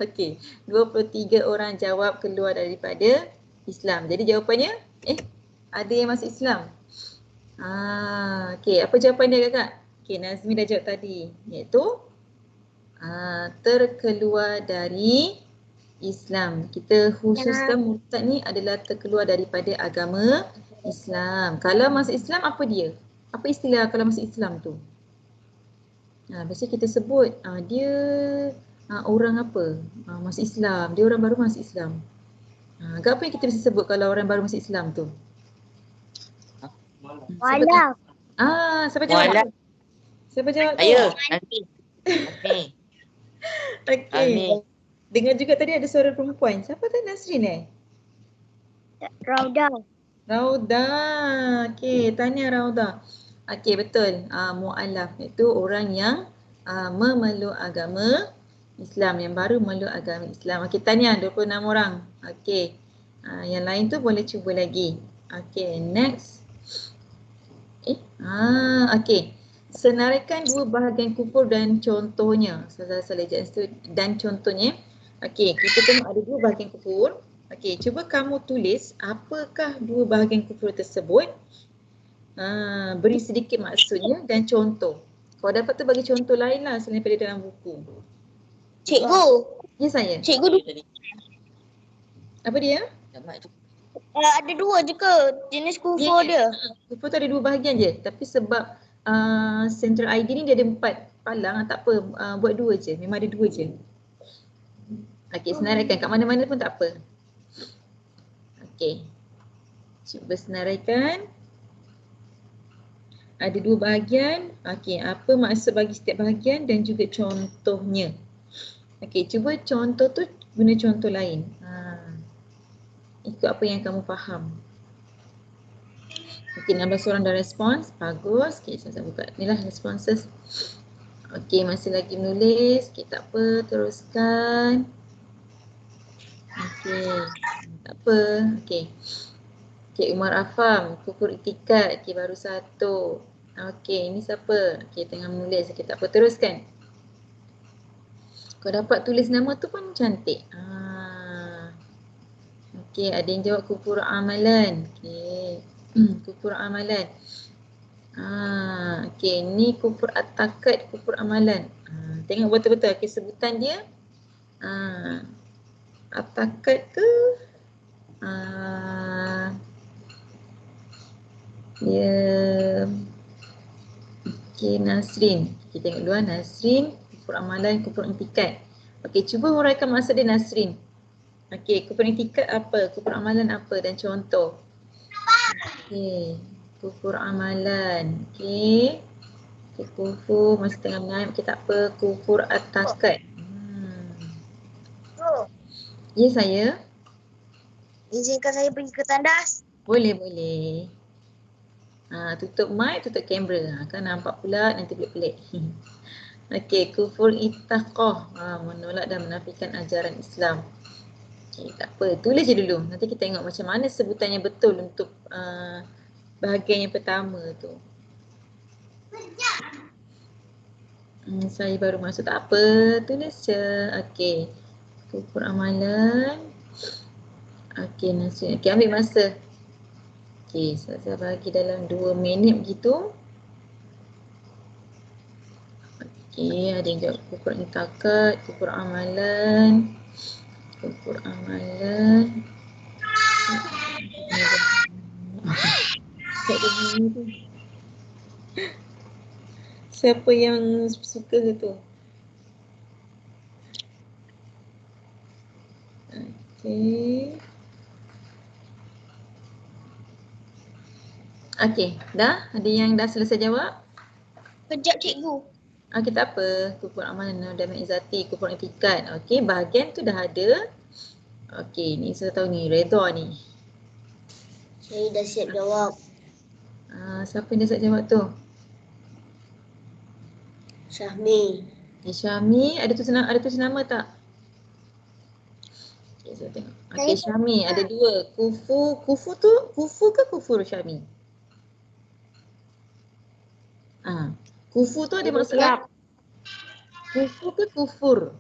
Speaker 1: Okey. 23 orang jawab keluar daripada Islam. Jadi jawapannya ada yang masuk Islam. Okey, apa jawapan dia kakak? Okey, Nazmi dah jawab tadi, iaitu terkeluar dari Islam. Kita khususkan murtad ni adalah terkeluar daripada agama Islam. Kalau masuk Islam apa dia? Apa istilah kalau masuk Islam tu? Biasanya kita sebut dia orang apa? Masuk Islam, dia orang baru masuk Islam. Apa yang kita bisa sebut kalau orang baru masuk Islam tu?
Speaker 3: Walau.
Speaker 1: Siapa jawab? Siapa jawab?
Speaker 5: Ayo, nanti.
Speaker 1: Okey. Dengar juga tadi ada suara perempuan. Siapa tu Nasrin
Speaker 3: Rauda.
Speaker 1: Rauda. Okey, tanya Rauda. Okey, betul. Mu'alaf itu orang yang memeluk agama Islam, yang baru memeluk agama Islam. Okey, tanya 26 orang. Okey. Yang lain tu boleh cuba lagi. Okey, next. Okey. Senaraikan 2 bahagian kufur dan contohnya. Dan contohnya. Okey, kita tengok ada 2 bahagian kufur. Okey, cuba kamu tulis apakah 2 bahagian kufur tersebut. Beri sedikit maksudnya dan contoh. Kalau dapat tu bagi contoh lain lah selain daripada dalam buku.
Speaker 3: Cikgu.
Speaker 1: Ya saya.
Speaker 3: Cikgu
Speaker 1: Apa dia?
Speaker 3: ada 2 je ke jenis kufur dia?
Speaker 1: Kufur tu ada 2 bahagian je. Tapi sebab Central ID ni dia ada 4 palang, tak apa, buat 2 je. Memang ada 2 je. Okey, senaraikan kat mana-mana pun tak apa. Okey. Cuba senaraikan. Ada 2 bahagian. Okey, apa maksud bagi setiap bahagian dan juga contohnya. Okey, cuba contoh tu guna contoh lain. Ikut apa yang kamu faham. Okey, 16 orang dah respons. Bagus. Okey, saya buka. Inilah responses. Okey, masih lagi menulis. Okey, tak apa. Teruskan. Okey, tak apa. Okey. Okey, Umar Afam. Kufur itikad. Okey, baru 1. Okey, ini siapa? Okey, tengah menulis. Okey, tak apa. Teruskan. Kau dapat tulis nama tu pun cantik. Okey, ada yang jawab kufur amalan. Okey. Kufur amalan. Okey, ni kufur at-takad, kufur amalan. Tengok betul-betul okey sebutan dia. At-takad ke? Dia okey, Nasrin. Kita tengok dulu Nasrin, kufur amalan, kufur intikad. Okey, cuba huraikan maksud dia Nasrin. Okey, kufur intikad apa? Kufur amalan apa dan contoh? Okey, kufur amalan. Okey. Okay, kufur masih tengah menaip. Okey, tak apa. Kufur at-takad. Ya, saya.
Speaker 3: Izinkan saya pergi ke tandas.
Speaker 1: Boleh, boleh. Tutup mic, tutup kamera. Kan nampak pula nanti pelik-pelik. Okey, kufur ittaqah. Menolak dan menafikan ajaran Islam. Okey, tak apa. Tulis je dulu. Nanti kita tengok macam mana sebutannya betul untuk bahagian yang pertama tu. Saya baru masuk. Tak apa. Tulis je. Okey. Kufur amalan. Okey, Nasrin. Okey, ambil masa. Okey, saya bagi dalam 2 minit begitu. Okey, ada yang jawab kufur intakad, kufur amalan. Kufur amalan. Siapa yang suka tu? Okey. Okey, dah? Ada yang dah selesai jawab?
Speaker 3: Kejap cikgu.
Speaker 1: Okey, tak apa. Kufur amalan dan menzati, kufur intikad. Okey, bahagian tu dah ada. Okey, ni saya tahu ni, Redha ni.
Speaker 3: Saya dah siap jawab.
Speaker 1: Siapa yang dah siap jawab tu?
Speaker 3: Syahmi.
Speaker 1: Syahmi, ada tulis nama tak? Okey, saya tengok. Okey, Syahmi ada 2. Kufu tu, kufu ke kufur Syahmi? Kufu tu ada maksud apa? Kufu ke kufur?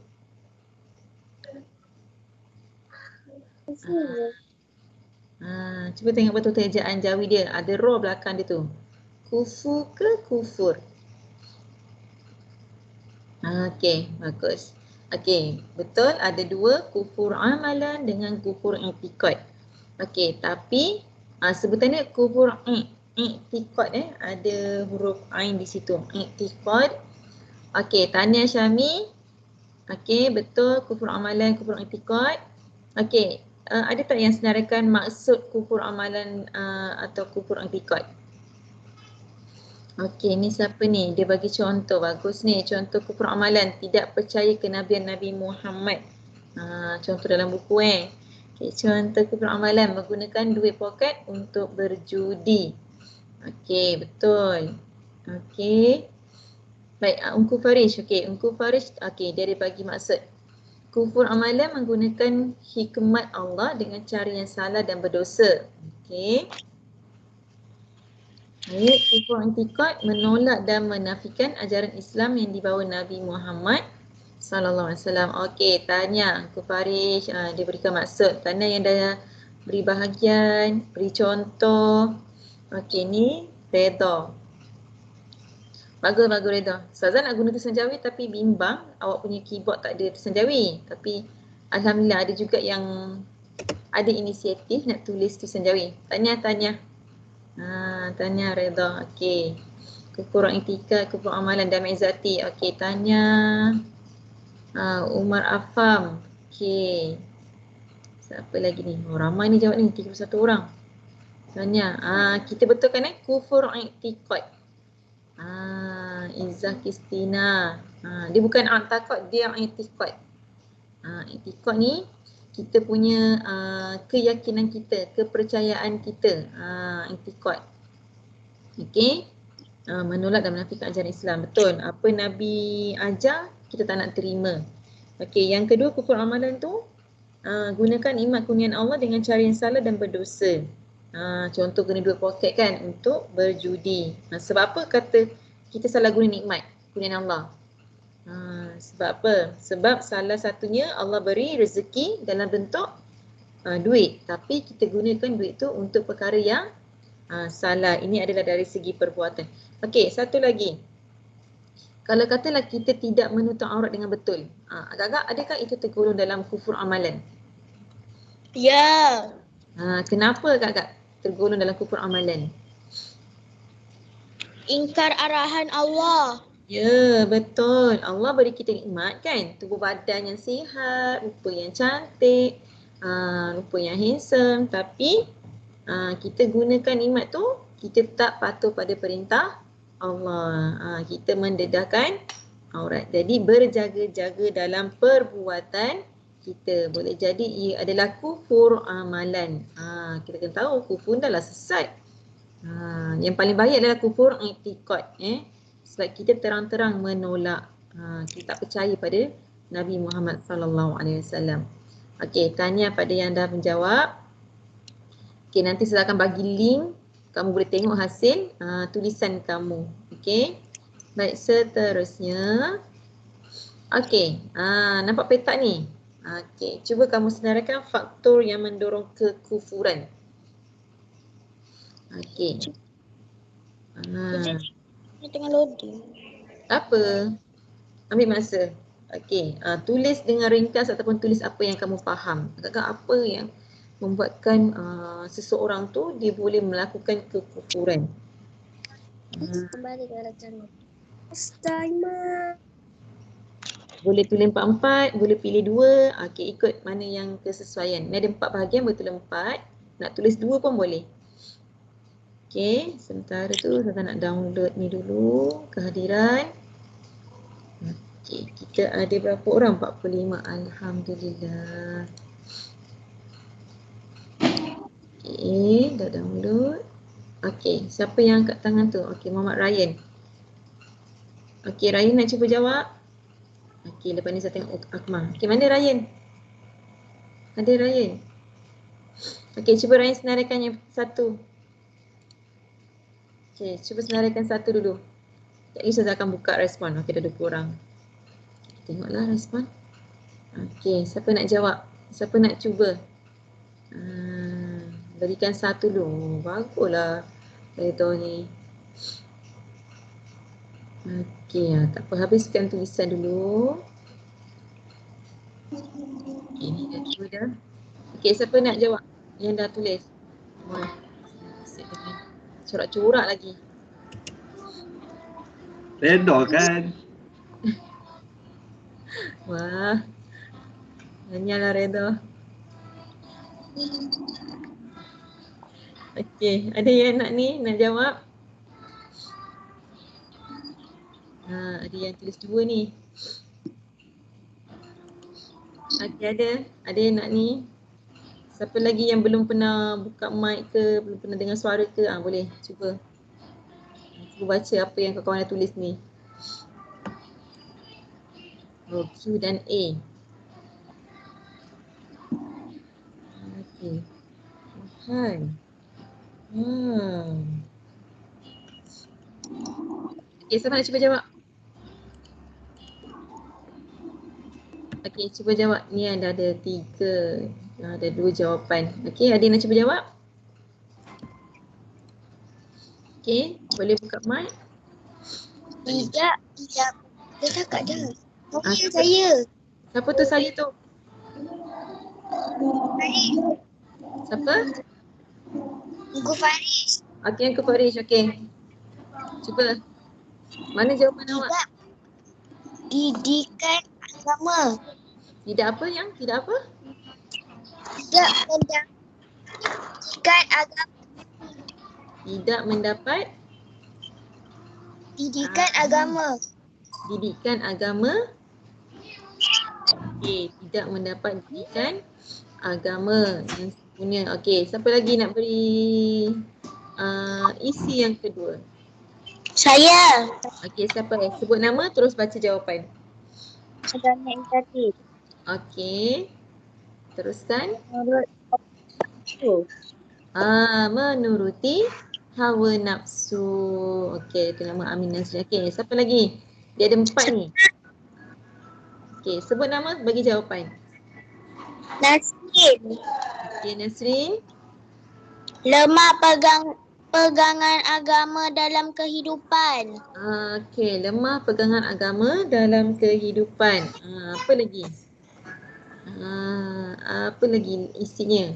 Speaker 1: Cuba tengok betul ejaan Jawi dia. Ada ra belakang dia tu. Kufu ke kufur? Okey, bagus. Okey, betul ada 2, kufur amalan dengan kufur i'tikad. Okey, tapi sebutannya kufur i'tikad ada huruf ain di situ. I'tikad. Okey, tahniah Syami. Okey, betul kufur amalan, kufur i'tikad. Okey, ada tak yang senarakan maksud kufur amalan atau kufur i'tikad? Okey, ni siapa ni? Dia bagi contoh, bagus ni. Contoh kufur amalan, tidak percaya kenabian Nabi Muhammad. Contoh dalam buku Okey, contoh kufur amalan, menggunakan duit poket untuk berjudi. Okey, betul. Okey. Baik, Ungku Farish. Okey, Ungku Farish, okey, dia ada bagi maksud. Kufur amalan menggunakan hikmat Allah dengan cara yang salah dan berdosa. Okey. Baik, kufur i'tikad menolak dan menafikan ajaran Islam yang dibawa Nabi Muhammad sallallahu alaihi wasallam. Okey, tanya Ungku Farish, dia berikan maksud. Tanya yang dah beri bahagian, beri contoh. Okey, ni Redha. Bagus Redha. Ustazah nak guna tulisan Jawi tapi bimbang awak punya keyboard tak ada tulisan Jawi. Tapi alhamdulillah ada juga yang ada inisiatif nak tulis tulisan Jawi. Tanya. Tanya Redha. Okey. Kufur i'tikad, kufur amalan dan menzati. Okey, tanya Umar Afam. Okey. Siapa lagi ni? Ramai ni jawab ni, 31 orang. Tanya. Kita betulkan kufur i'tikad. Izzah Kristina. Dia bukan i'tikad, dia i'tikad. I'tikad ni kita punya keyakinan kita, kepercayaan kita. I'tikad. Okey. Menolak dan menafikan ajaran Islam. Betul. Apa Nabi ajar, kita tak nak terima. Okey, yang kedua kufur amalan tu gunakan nikmat kurniaan Allah dengan cara yang salah dan berdosa. Contoh guna duit poket kan untuk berjudi. Sebab apa kata kita salah guna nikmat kurniaan Allah? Sebab apa? Sebab salah satunya Allah beri rezeki dalam bentuk duit, tapi kita gunakan duit tu untuk perkara yang salah. Ini adalah dari segi perbuatan. Okey, satu lagi. Kalau katalah kita tidak menutup aurat dengan betul, agak-agak adakah itu tergolong dalam kufur amalan?
Speaker 3: Ya.
Speaker 1: Kenapa agak-agak tergolong dalam kufur amalan?
Speaker 3: Ingkar arahan Allah.
Speaker 1: Ya, betul. Allah beri kita nikmat kan, tubuh badan yang sihat, rupa yang cantik, rupa yang handsome, tapi kita gunakan nikmat tu, kita tak patuh pada perintah Allah. Kita mendedahkan aurat. Jadi berjaga-jaga dalam perbuatan kita. Boleh jadi ia adalah kufur amalan. Kita kena tahu kufur adalah sesat. Yang paling baik adalah kufur i'tiqad. Sebab kita terang-terang menolak. Kita tak percaya pada Nabi Muhammad sallallahu alaihi wasallam. Okey, tanya pada yang dah menjawab. Okey, nanti saya akan bagi link. Kamu boleh tengok hasil tulisan kamu. Okey. Baik, seterusnya. Okey, nampak petak ni? Okey, cuba kamu senaraikan faktor yang mendorong kekufuran. Okey.
Speaker 3: Tengah loading.
Speaker 1: Apa? Ambil masa. Okey, tulis dengan ringkas ataupun tulis apa yang kamu faham. Agak-agak apa yang membuatkan seseorang tu dia boleh melakukan kekufuran.
Speaker 3: Kembali ke rancangan. Timer.
Speaker 1: Boleh tulis 4-4, boleh pilih 2. Okey, ikut mana yang kesesuaian. Ni ada 4 bahagian, boleh tulis 4. Nak tulis 2 pun boleh. Okey, sementara tu saya nak download ni dulu kehadiran. Okey, kita ada berapa orang? 45. Alhamdulillah. Okey, dah download. Okey, siapa yang angkat tangan tu? Okey, Muhammad Ryan. Okey, Ryan nak cuba jawab? Okey, lepas ni saya tengok Akmal. Okey, mana Ryan? Ada Ryan? Okey, cuba Ryan senaraikan yang satu. Okey, cuba senaraikan satu dulu. Jadi saya akan buka respon. Okey, dah 20 orang. Tengoklah respon. Okey, siapa nak jawab? Siapa nak cuba? Berikan satu dulu. Baguslah Redo ni. Okey, tak apa. Habiskan tulisan dulu. Okey, ni dah 2 dah. Okey, siapa nak jawab yang dah tulis? Wah, corak-corak lagi.
Speaker 8: Redo kan?
Speaker 1: Wah, hanyalah Redo. Okey, ada yang nak ni, nak jawab? Ada yang tulis 2 ni. Okey, ada yang nak ni. Siapa lagi yang belum pernah buka mic ke, belum pernah dengar suara ke, boleh cuba. Cuba baca apa yang kawan-kawan dah tulis ni. Q dan A. Okey. Hai. Okey, siapa nak cuba jawab? Okey, cuba jawab. Ni ada 3. Ada 2 jawapan. Okey, ada yang nak cuba jawab? Okey, boleh buka mic?
Speaker 3: Tidak. Dia cakap je. Okey, saya.
Speaker 1: Siapa tu saya tu? Siapa?
Speaker 3: Uncle Faris.
Speaker 1: Okey, Uncle Faris. Okey. Cuba. Mana jawapan awak?
Speaker 3: Didikan agama.
Speaker 1: Tidak apa yang? Tidak apa?
Speaker 3: Tidak mendapat agama.
Speaker 1: Tidak mendapat
Speaker 3: Didikan agama.
Speaker 1: didikan agama. Okey, tidak mendapat didikan agama yang sempurna. Okey, siapa lagi nak beri isi yang kedua?
Speaker 3: Saya.
Speaker 1: Okey, siapa? Sebut nama terus baca jawapan.
Speaker 3: Agama yang tadi.
Speaker 1: Okey. Teruskan.
Speaker 3: Menurut
Speaker 1: Menuruti hawa nafsu. Okey, itu nama Amin Nazri. Okey, siapa lagi? Dia ada 4 ni. Okey, sebut nama bagi jawapan.
Speaker 3: Nasib.
Speaker 1: Okey, Nasrin.
Speaker 3: Lemah pegangan agama dalam kehidupan.
Speaker 1: Okey, lemah pegangan agama dalam kehidupan. Apa lagi? Apa lagi isinya?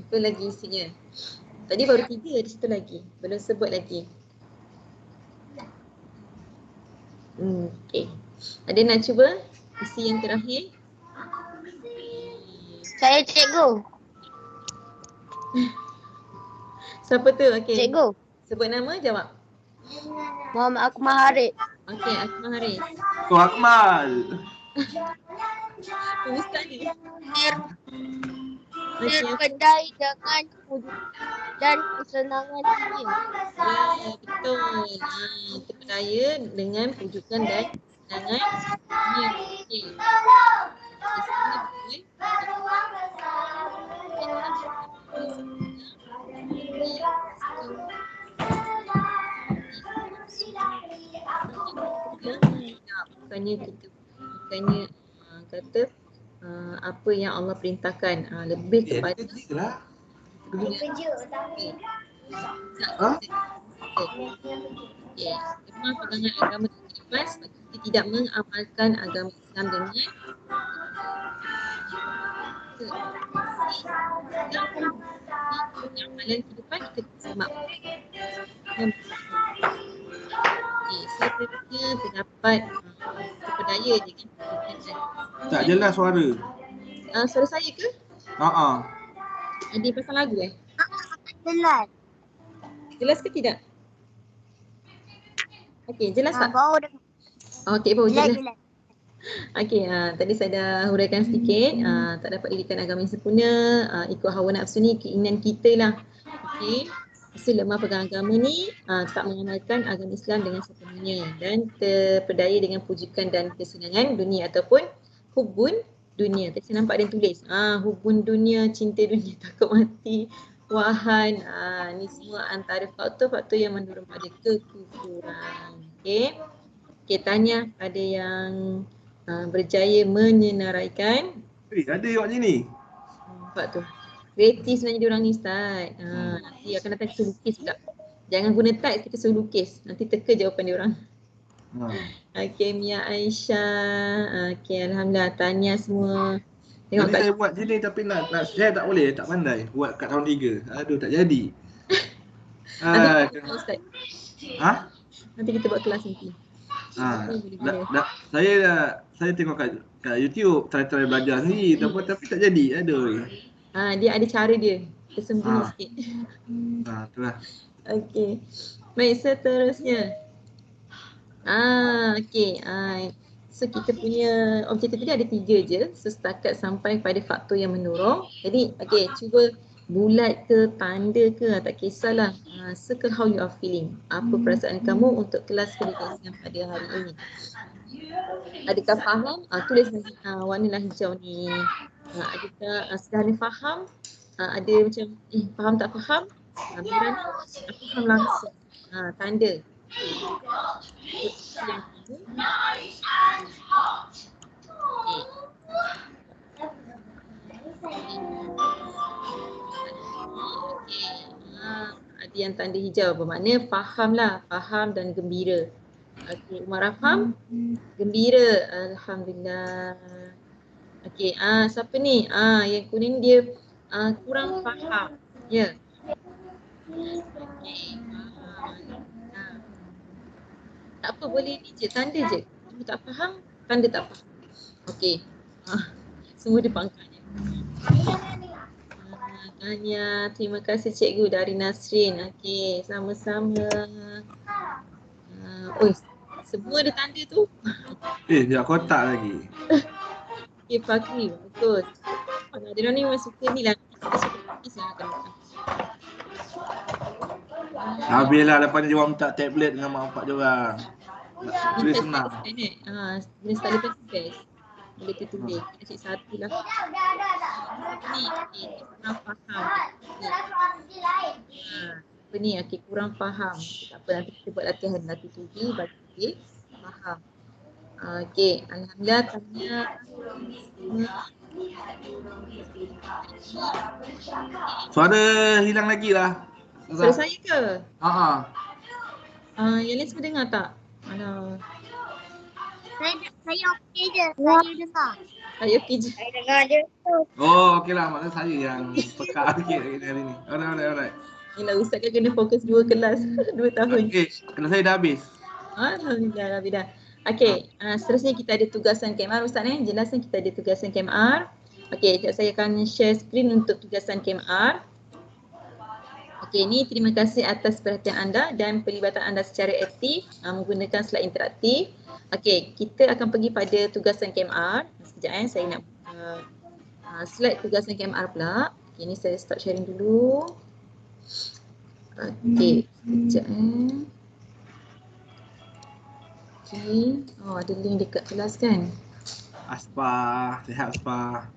Speaker 1: Apa lagi isinya? Tadi baru 3, ada satu lagi. Belum sebut lagi. Okey. Ada nak cuba isi yang terakhir?
Speaker 3: Saya cikgu.
Speaker 1: Siapa tu? Okey.
Speaker 3: Cikgu.
Speaker 1: Sebut nama, jawab.
Speaker 3: Muhammad Akmal Haris.
Speaker 1: Okey, Akmal Haris.
Speaker 8: Tu Akmal.
Speaker 1: Ustaz ni.
Speaker 3: Terpedai dengan dan kesenangan dunia.
Speaker 1: Ya, betul. Terpedaya dengan pujukan dan kesenangan dunia. Okey. Bukannya kita kata apa yang Allah perintahkan, lebih kepada lemah pegangan agama kehidupan sebab kita tidak mengamalkan agama Islam dengan amalan kehidupan kita semak. Seterusnya terdapat terpedaya dengan
Speaker 8: Tak jelas suara.
Speaker 1: suara saya ke? Ada pasal lagu
Speaker 3: Jelas.
Speaker 1: Jelas ke tidak? Okey, jelas tak?
Speaker 3: Baru
Speaker 1: Okey, baru jelas.
Speaker 3: jelas.
Speaker 1: Okey, tadi saya dah huraikan sedikit. Tak dapat didikan agama yang sempurna, ikut hawa nafsu ni keinginan kita lah. Okey. So, lemah pegang agama ni tak mengamalkan agama Islam dengan sepenuhnya dan terpedaya dengan pujukan dan kesenangan dunia ataupun hubun dunia. Tadi saya nampak ada yang tulis, hubun dunia, cinta dunia, takut mati, wahan. Ni semua antara faktor-faktor yang mendorong pada kekufuran. Okey. Okey, tanya ada yang berjaya menyenaraikan.
Speaker 8: Ada awak ni.
Speaker 1: Nampak tu. Kreatif sebenarnya diorang ni Ustaz. Nanti akan datang kita lukis pula. Jangan guna type, kita suruh lukis. Nanti teka jawapan diorang. Okey, Mia Aisyah. Okey, Alhamdulillah. Tanya semua. Tengok
Speaker 8: Tadi saya buat sini tapi nak share tak boleh, tak pandai. Buat kat tahun 3. Aduh, tak jadi.
Speaker 1: Nanti kita buat kelas nanti.
Speaker 8: Saya tengok kat YouTube, try belajar sendiri tapi tak jadi. Aduh.
Speaker 1: Dia ada cara dia. Tersembunyi sikit.
Speaker 8: Itulah.
Speaker 1: Okey. Baik, seterusnya. Okey. So kita punya objektif tadi ada 3 je. So setakat sampai pada faktor yang mendorong. Jadi okey, cuba bulat ke, tanda ke, tak kisahlah. Circle how you are feeling. Apa perasaan kamu untuk kelas pendidikan Islam pada hari ini? Adakah faham? Tulis warnalah hijau ni. Adakah sederhana faham? Ada macam faham tak faham? Merah ni faham langsung. Tanda. Ada yang tanda hijau bermakna faham lah, faham dan gembira. Okey, Umar faham? Gembira. Alhamdulillah. Okey, siapa ni? Yang kuning dia kurang faham. Ya. Okey. Tak apa, boleh ni je, tanda je. Kamu tak faham, tanda tak faham. Okey. Semua dia pangkatnya. Tanya, terima kasih cikgu dari Nasrin. Okey, sama-sama. Semua ada tanda tu.
Speaker 8: Dia kotak lagi.
Speaker 1: Okey, Fakri, betul. Dia ni memang suka ni lah.
Speaker 8: Habislah lepas ni diorang minta tablet dengan mak bapak diorang. Tulis senang.
Speaker 1: Bila sekali pun best. Boleh tertulis. Kita cik satu lah. Ni, kurang faham. Apa ni? Okey, kurang faham. Tak apa, nanti kita buat latihan. Nanti tulis, bagi dia faham. Okey, alhamdulillah tanya.
Speaker 8: Suara hilang lagi lah.
Speaker 1: Suara saya ke? Yang lain semua dengar tak? Alah.
Speaker 3: Saya okey je. Saya dengar.
Speaker 1: Saya okey je.
Speaker 2: Saya dengar je.
Speaker 8: Oh, okey lah. Maknanya saya yang peka sikit hari ni. Alright.
Speaker 1: Yelah, Ustaz kan kena fokus 2 kelas 2 tahun.
Speaker 8: Okey, kelas saya dah habis.
Speaker 1: Alhamdulillah, Alhamdulillah. Okey, seterusnya kita ada tugasan KMR Ustaz jelaskan kita ada tugasan KMR. Okey, saya akan share screen untuk tugasan KMR. Okey, ni terima kasih atas perhatian anda dan pelibatan anda secara aktif menggunakan slide interaktif. Okey, kita akan pergi pada tugasan KMR. Sekejap saya nak slide tugasan KMR pula. Okey, ni saya start sharing dulu. Okey, sekejap Okey, ada link dekat kelas kan?
Speaker 8: Aspa, sihat Aspa.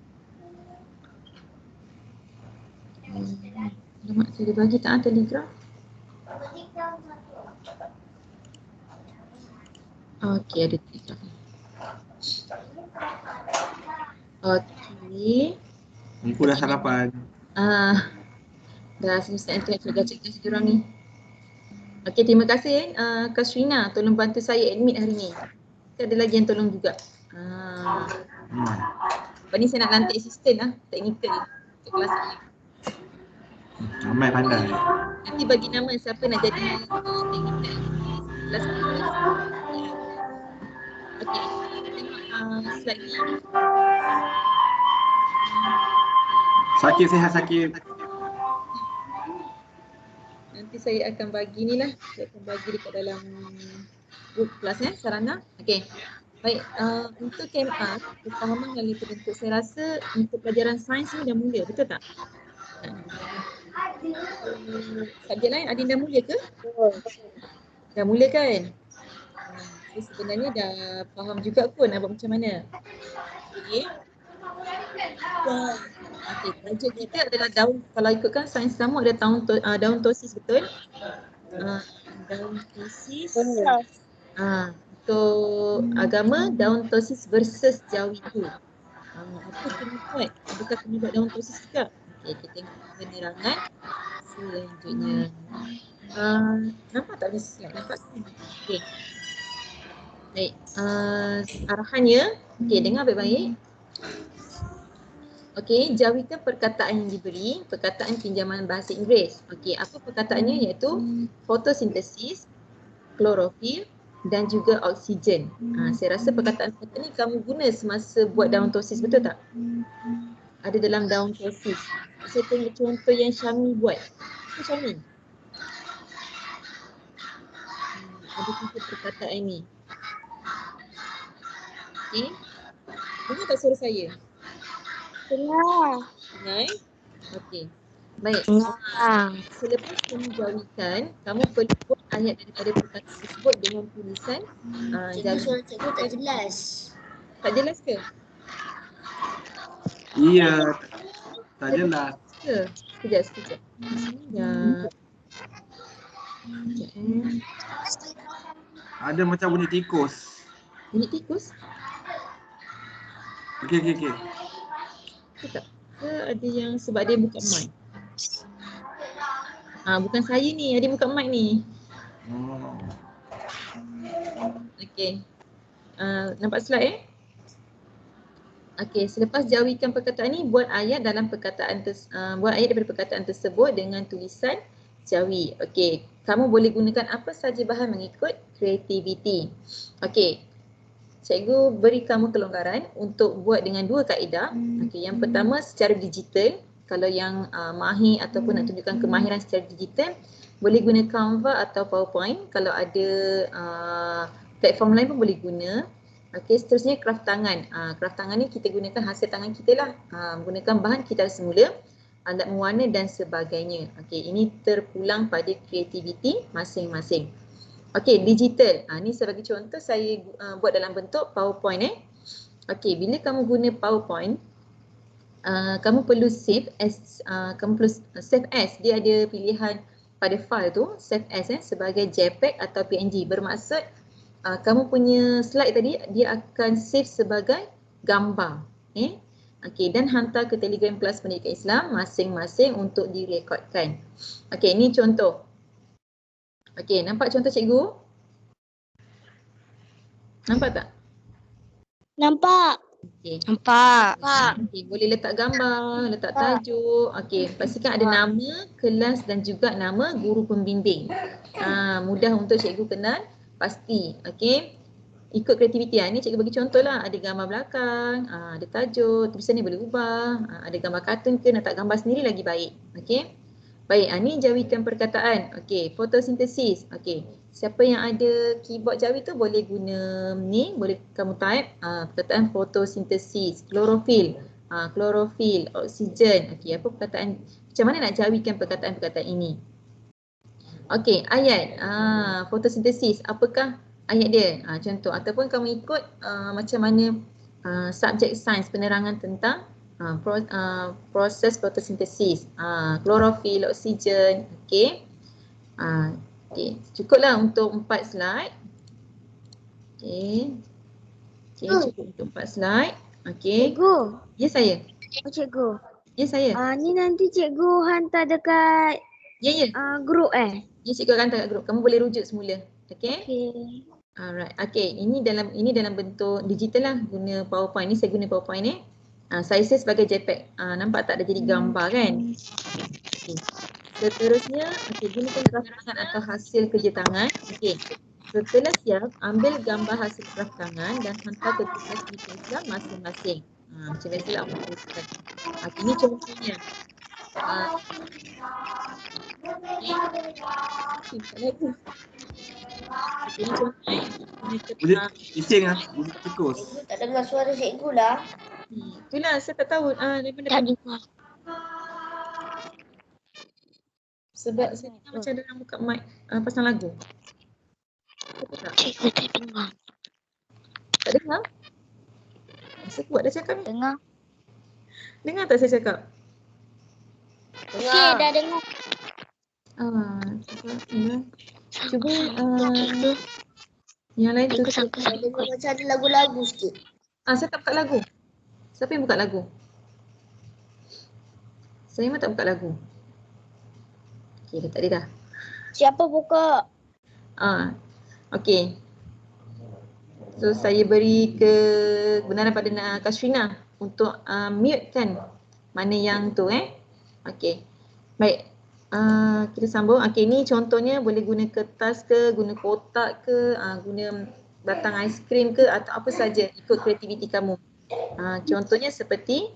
Speaker 1: Alamak, saya bagi tak Telegram? Okey, ada Telegram. Okey.
Speaker 8: Aku dah sarapan.
Speaker 1: Dah selesai cakap diorang ni. Okey, terima kasih Kak Shrina tolong bantu saya admit hari ni. Ada lagi yang tolong juga. Lepas ni saya nak lantik assistant teknikal untuk kelas saya.
Speaker 8: Ramai pandai.
Speaker 1: Nanti bagi nama siapa nak jadi teknikal kelas saya. Okey, tengok slide ni.
Speaker 8: Sakit sihat sakit.
Speaker 1: Nanti saya akan bagi ni lah. Saya akan bagi dekat dalam group kelas Sarana. Okey. Baik, untuk KMR, kefahaman yang lebih terbentuk. Saya rasa untuk pelajaran sains ni dah mula, betul tak? Subjek lain ada yang dah mula ke? Dah mula kan? So, sebenarnya dah faham juga pun nak buat macam mana. Okey. Okey, tajuk kita adalah daun, kalau ikutkan sains kamu ada daun tosis, betul? Daun tosis. Untuk agama, daun tosis versus jawi tu. Apa kena buat? Adakah kena buat daun tosis juga? Okey, kita tengok penerangan selanjutnya. Nampak tak boleh slide? Nampak tak? Okey. Baik, arahannya. Okey, dengar baik-baik. Okey, jawikan perkataan yang diberi, perkataan pinjaman bahasa Inggeris. Okey, apa perkataannya iaitu fotosintesis, klorofil dan juga oksigen. Saya rasa perkataan-perkataan ni kamu guna semasa buat daun tosis, betul tak? Ada dalam daun tosis. Saya tengok contoh yang Syami buat. Apa Syami? Ada tiga perkataan ni. Okey. Dengar tak suara saya?
Speaker 3: Dengar.
Speaker 1: Dengar Okey. Baik. Selepas kamu jawikan, kamu perlu buat ayat daripada perkataan tersebut dengan tulisan.
Speaker 3: Jadi suara cikgu tak jelas.
Speaker 1: Tak jelas ke?
Speaker 8: Iya, tak jelas.
Speaker 1: Sekejap. Sekejap.
Speaker 8: Ada macam bunyi tikus.
Speaker 1: Bunyi tikus?
Speaker 8: Okey.
Speaker 1: Tak. Ke ada yang sebab dia buka mic? Bukan saya ni, ada buka mic ni. Okey. Nampak slide Okey, selepas jawikan perkataan ni, buat ayat dalam perkataan buat ayat daripada perkataan tersebut dengan tulisan jawi. Okey, kamu boleh gunakan apa saja bahan mengikut kreativiti. Okey. Cikgu beri kamu kelonggaran untuk buat dengan dua kaedah. Okey, yang pertama secara digital. Kalau yang mahir ataupun nak tunjukkan kemahiran secara digital, boleh guna Canva atau PowerPoint. Kalau ada platform lain pun boleh guna. Okey, seterusnya kraft tangan. Kraft tangan ni kita gunakan hasil tangan kita lah. Menggunakan bahan kita semula, alat mewarna dan sebagainya. Okey, ini terpulang pada kreativiti masing-masing. Okey, digital. Ni saya bagi contoh, saya buat dalam bentuk PowerPoint Okey, bila kamu guna PowerPoint, kamu perlu save as, dia ada pilihan pada file tu, save as sebagai JPEG atau PNG. Bermaksud kamu punya slide tadi dia akan save sebagai gambar. Okey, dan hantar ke Telegram kelas pendidikan Islam masing-masing untuk direkodkan. Okey, ini contoh. Okey, nampak contoh cikgu? Nampak tak?
Speaker 3: Nampak.
Speaker 1: Okey.
Speaker 2: Nampak.
Speaker 1: Okey, boleh letak gambar, letak tajuk. Okey, pastikan ada nama kelas dan juga nama guru pembimbing. Mudah untuk cikgu kenal, pasti. Okey. Ikut kreativiti. Ni cikgu bagi contoh lah. Ada gambar belakang, ada tajuk, tulisan ni boleh ubah, ada gambar kartun ke, nak tak gambar sendiri lagi baik. Okey. Baik, ni jawikan perkataan. Okey, fotosintesis. Okey. Siapa yang ada keyboard jawi tu boleh guna ni, boleh kamu type perkataan fotosintesis, klorofil, klorofil, oksigen. Okey, apa perkataan, macam mana nak jawikan perkataan-perkataan ini? Okey, ayat. Fotosintesis, apakah ayat dia? Contoh, ataupun kamu ikut macam mana subjek sains penerangan tentang proses fotosintesis, klorofil, oksigen. Okey. Okey, cukuplah untuk 4 slide. Okey. Cukup untuk 4 slide. Okey.
Speaker 9: Cikgu.
Speaker 1: Ya saya.
Speaker 9: Cikgu.
Speaker 1: Ya saya.
Speaker 9: Ni nanti cikgu hantar dekat
Speaker 1: Ya.
Speaker 9: grup
Speaker 1: Ya, cikgu akan hantar kat grup. Kamu boleh rujuk semula. Okey.
Speaker 9: Okey.
Speaker 1: Alright. Okey, ini dalam bentuk digital lah, guna PowerPoint. Ni saya guna PowerPoint ni. Saya sebagai JPEG. Nampak tak ada jadi gambar kan? Okay. Seterusnya, gunakan graf tangan atau hasil kerja tangan. Okey. Setelah siap, ambil gambar hasil graf tangan dan hantar ke kelas pendidikan Islam masing-masing. Macam biasalah aku teruskan. Ini contohnya. Ini contohnya.
Speaker 8: Bising lah, bunyi tikus.
Speaker 3: Tak dengar suara cikgu lah.
Speaker 1: Itulah saya tak tahu daripada
Speaker 2: Tak dengar.
Speaker 1: sebab saya dengar macam ada orang buka mic pasang lagu.
Speaker 2: Cikgu tak dengar.
Speaker 1: Tak dengar? Saya kuat dah cakap ni.
Speaker 2: Dengar.
Speaker 1: Dengar tak saya cakap?
Speaker 3: Okey, dah dengar.
Speaker 1: Cuba yang lain tu.
Speaker 3: Dah dengar macam ada lagu-lagu sikit.
Speaker 1: Saya tak buka lagu. Siapa yang buka lagu? Saya memang tak buka lagu. Okey, dah tak ada dah.
Speaker 3: Siapa buka?
Speaker 1: Okey. So saya beri kebenaran pada Kasrina untuk mute kan mana yang tu Okey. Baik. Kita sambung. Okey, ni contohnya boleh guna kertas ke, guna kotak ke, guna batang aiskrim ke atau apa saja, ikut kreativiti kamu. Contohnya seperti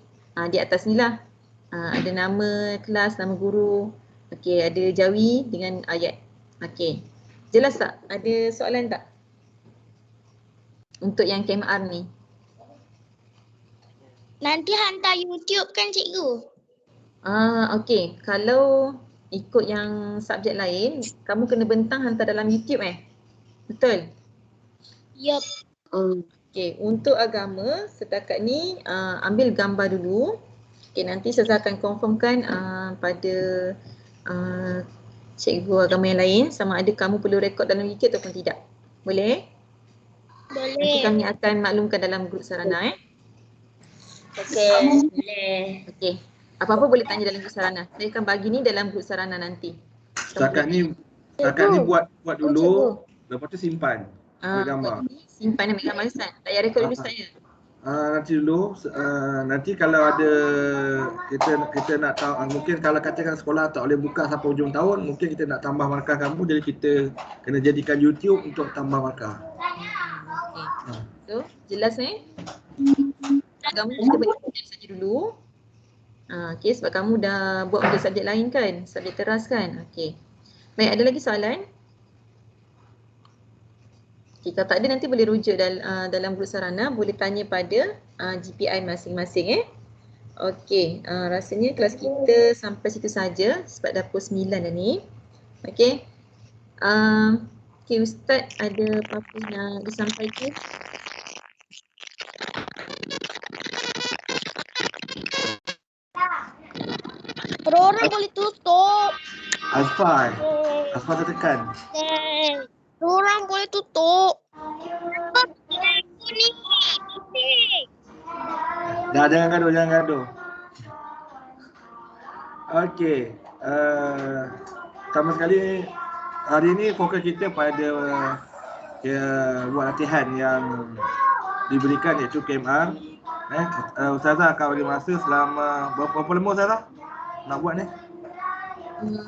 Speaker 1: di atas ni lah. Ada nama kelas, nama guru. Okey, ada jawi dengan ayat. Okey. Jelas tak? Ada soalan tak? Untuk yang KMR ni.
Speaker 3: Nanti hantar YouTube kan cikgu?
Speaker 1: Okey. Kalau ikut yang subjek lain, kamu kena bentang hantar dalam YouTube Betul?
Speaker 3: Yup.
Speaker 1: Okey, untuk agama setakat ni ambil gambar dulu. Okey, nanti saya akan confirmkan pada cikgu agama yang lain sama ada kamu perlu rekod dalam YouTube ataupun tidak. Boleh?
Speaker 3: Boleh.
Speaker 1: Nanti kami akan maklumkan dalam grup sarana
Speaker 3: Okey, boleh.
Speaker 1: Okey. Apa-apa boleh tanya dalam grup sarana. Saya akan bagi ni dalam grup sarana nanti.
Speaker 8: Setakat ni buat dulu, lepas tu simpan. Gambar.
Speaker 1: Simpan ambil gambar Ustaz. Tak payah rekod dulu saya.
Speaker 8: Nanti dulu, nanti kalau ada kita nak tahu, mungkin kalau katakan sekolah tak boleh buka sampai hujung tahun, mungkin kita nak tambah markah kamu, jadi kita kena jadikan YouTube untuk tambah markah.
Speaker 1: Okey. So, jelas Agama kita bagi saja dulu. Okey, sebab kamu dah buat untuk subjek lain kan, subjek teras kan. Okey. Baik, ada lagi soalan? Okay, kalau tak ada nanti boleh rujuk dalam grup sarana, boleh tanya pada GPI masing-masing Okey, rasanya kelas kita sampai situ saja sebab dah pukul 9 dah ni. Okey. Okey, Ustaz ada apa-apa nak disampaikan?
Speaker 3: Orang boleh tutup.
Speaker 8: Asfar dah tekan.
Speaker 3: Orang boleh tutup.
Speaker 8: Dah, jangan gaduh. Okey. Pertama sekali, hari ni fokus kita pada buat latihan yang diberikan iaitu KMR. Ustazah akan beri masa selama berapa lama Ustazah nak buat ni?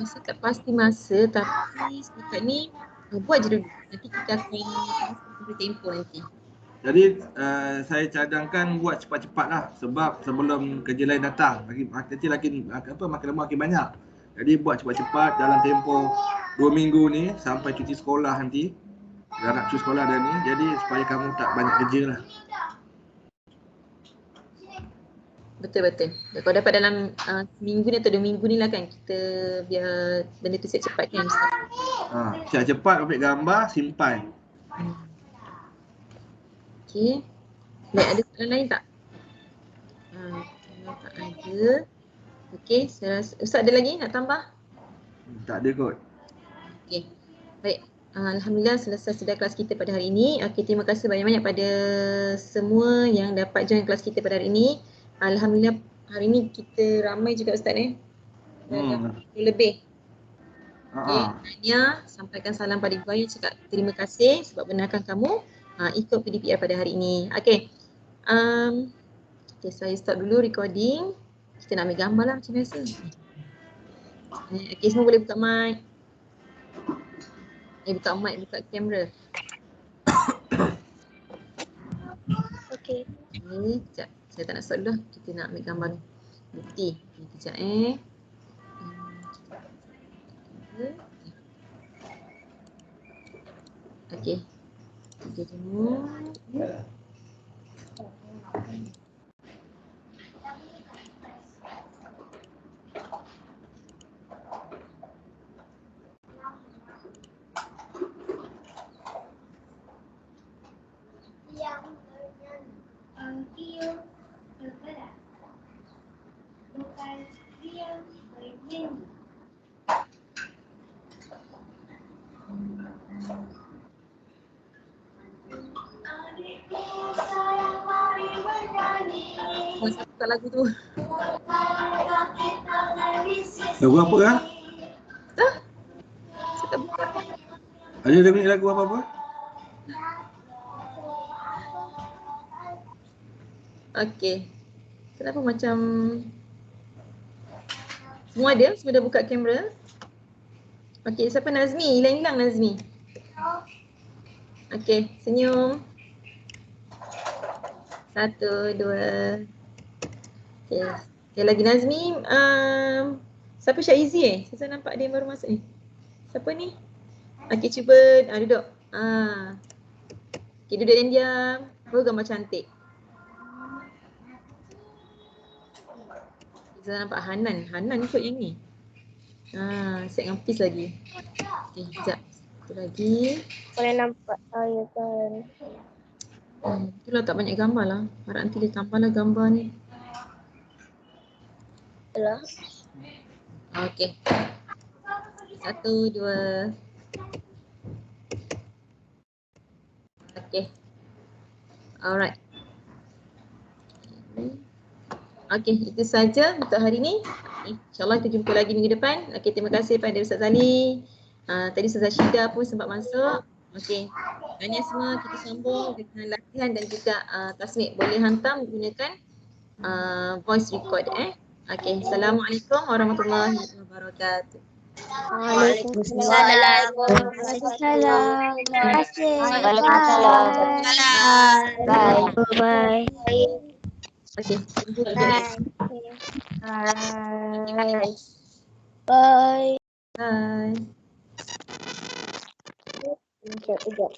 Speaker 1: Saya tak pasti masa, tapi setakat ni buat je dulu. Nanti kita akan beri tempoh nanti.
Speaker 8: Jadi saya cadangkan buat cepat-cepat lah sebab sebelum kerja lain datang. Makin lama makin banyak. Jadi buat cepat-cepat dalam tempoh 2 minggu ni sampai cuti sekolah nanti. Dah nak cuti sekolah dah ni. Jadi supaya kamu tak banyak kerja lah.
Speaker 1: Betul. Kalau dapat dalam seminggu ni atau 2 minggu ni lah kan, kita biar benda tu siap cepat kan.
Speaker 8: Siap cepat, ambil gambar, simpan.
Speaker 1: Okey. Baik, ada soalan lain tak? Kalau tak ada. Okey, saya rasa Ustaz ada lagi nak tambah?
Speaker 8: Tak ada kot.
Speaker 1: Okey. Baik. Alhamdulillah selesai sudah kelas kita pada hari ini. Okey, terima kasih banyak-banyak pada semua yang dapat join kelas kita pada hari ini. Alhamdulillah hari ini kita ramai juga Ustaz lebih. Okey, Tanya sampaikan salam pada Ibu Ayu, cakap terima kasih sebab benarkan kamu ikut PDPR pada hari ini. Okey. Okey, saya stop dulu recording. Kita nak ambil gambar lah macam biasa. Okey, semua boleh buka mic. Buka mic, buka kamera.
Speaker 2: Okey.
Speaker 1: Sekejap. Saya tak nak stop dulu lah. Kita nak ambil gambar ni. Bukti. Sekejap Okey. Okey, tengok. Masa buka lagu tu.
Speaker 8: Lagu apa kan?
Speaker 1: Saya tak buka.
Speaker 8: Ada lagu apa-apa?
Speaker 1: Okey. Kenapa macam semua ada? Semua dah buka kamera? Okey, siapa Nazmi? Hilang-hilang Nazmi. Okey, senyum. 1, 2. Okey. Sekali lagi Nazmi. Siapa Syaizi Saya nampak dia baru masuk ni. Siapa ni? Okey, cuba duduk. Okey, duduk dan diam. Baru gambar cantik. Saya nampak Hanan. Hanan kot yang ni. Set dengan Peace lagi. Okey, sekejap. Satu lagi.
Speaker 2: Boleh nampak saya kan.
Speaker 1: Itulah tak banyak gambar lah. Harap nanti dia tambahlah gambar ni.
Speaker 2: Belah.
Speaker 1: Okey. 1, 2. Okey. Alright. Okey, itu saja untuk hari ni. InsyaAllah kita jumpa lagi minggu depan. Okey, terima kasih pada Ustaz Zali. Tadi Ustazah Syida pun sempat masuk. Okey. Tanya semua kita sambung dengan latihan dan juga tasmik. Boleh hantar menggunakan voice record Okey, Assalamualaikum warahmatullahi wabarakatuh.
Speaker 2: Waalaikumsalam. Terima kasih. Bye.
Speaker 1: Okey.
Speaker 2: Bye.
Speaker 1: Bye.
Speaker 2: Sekejap.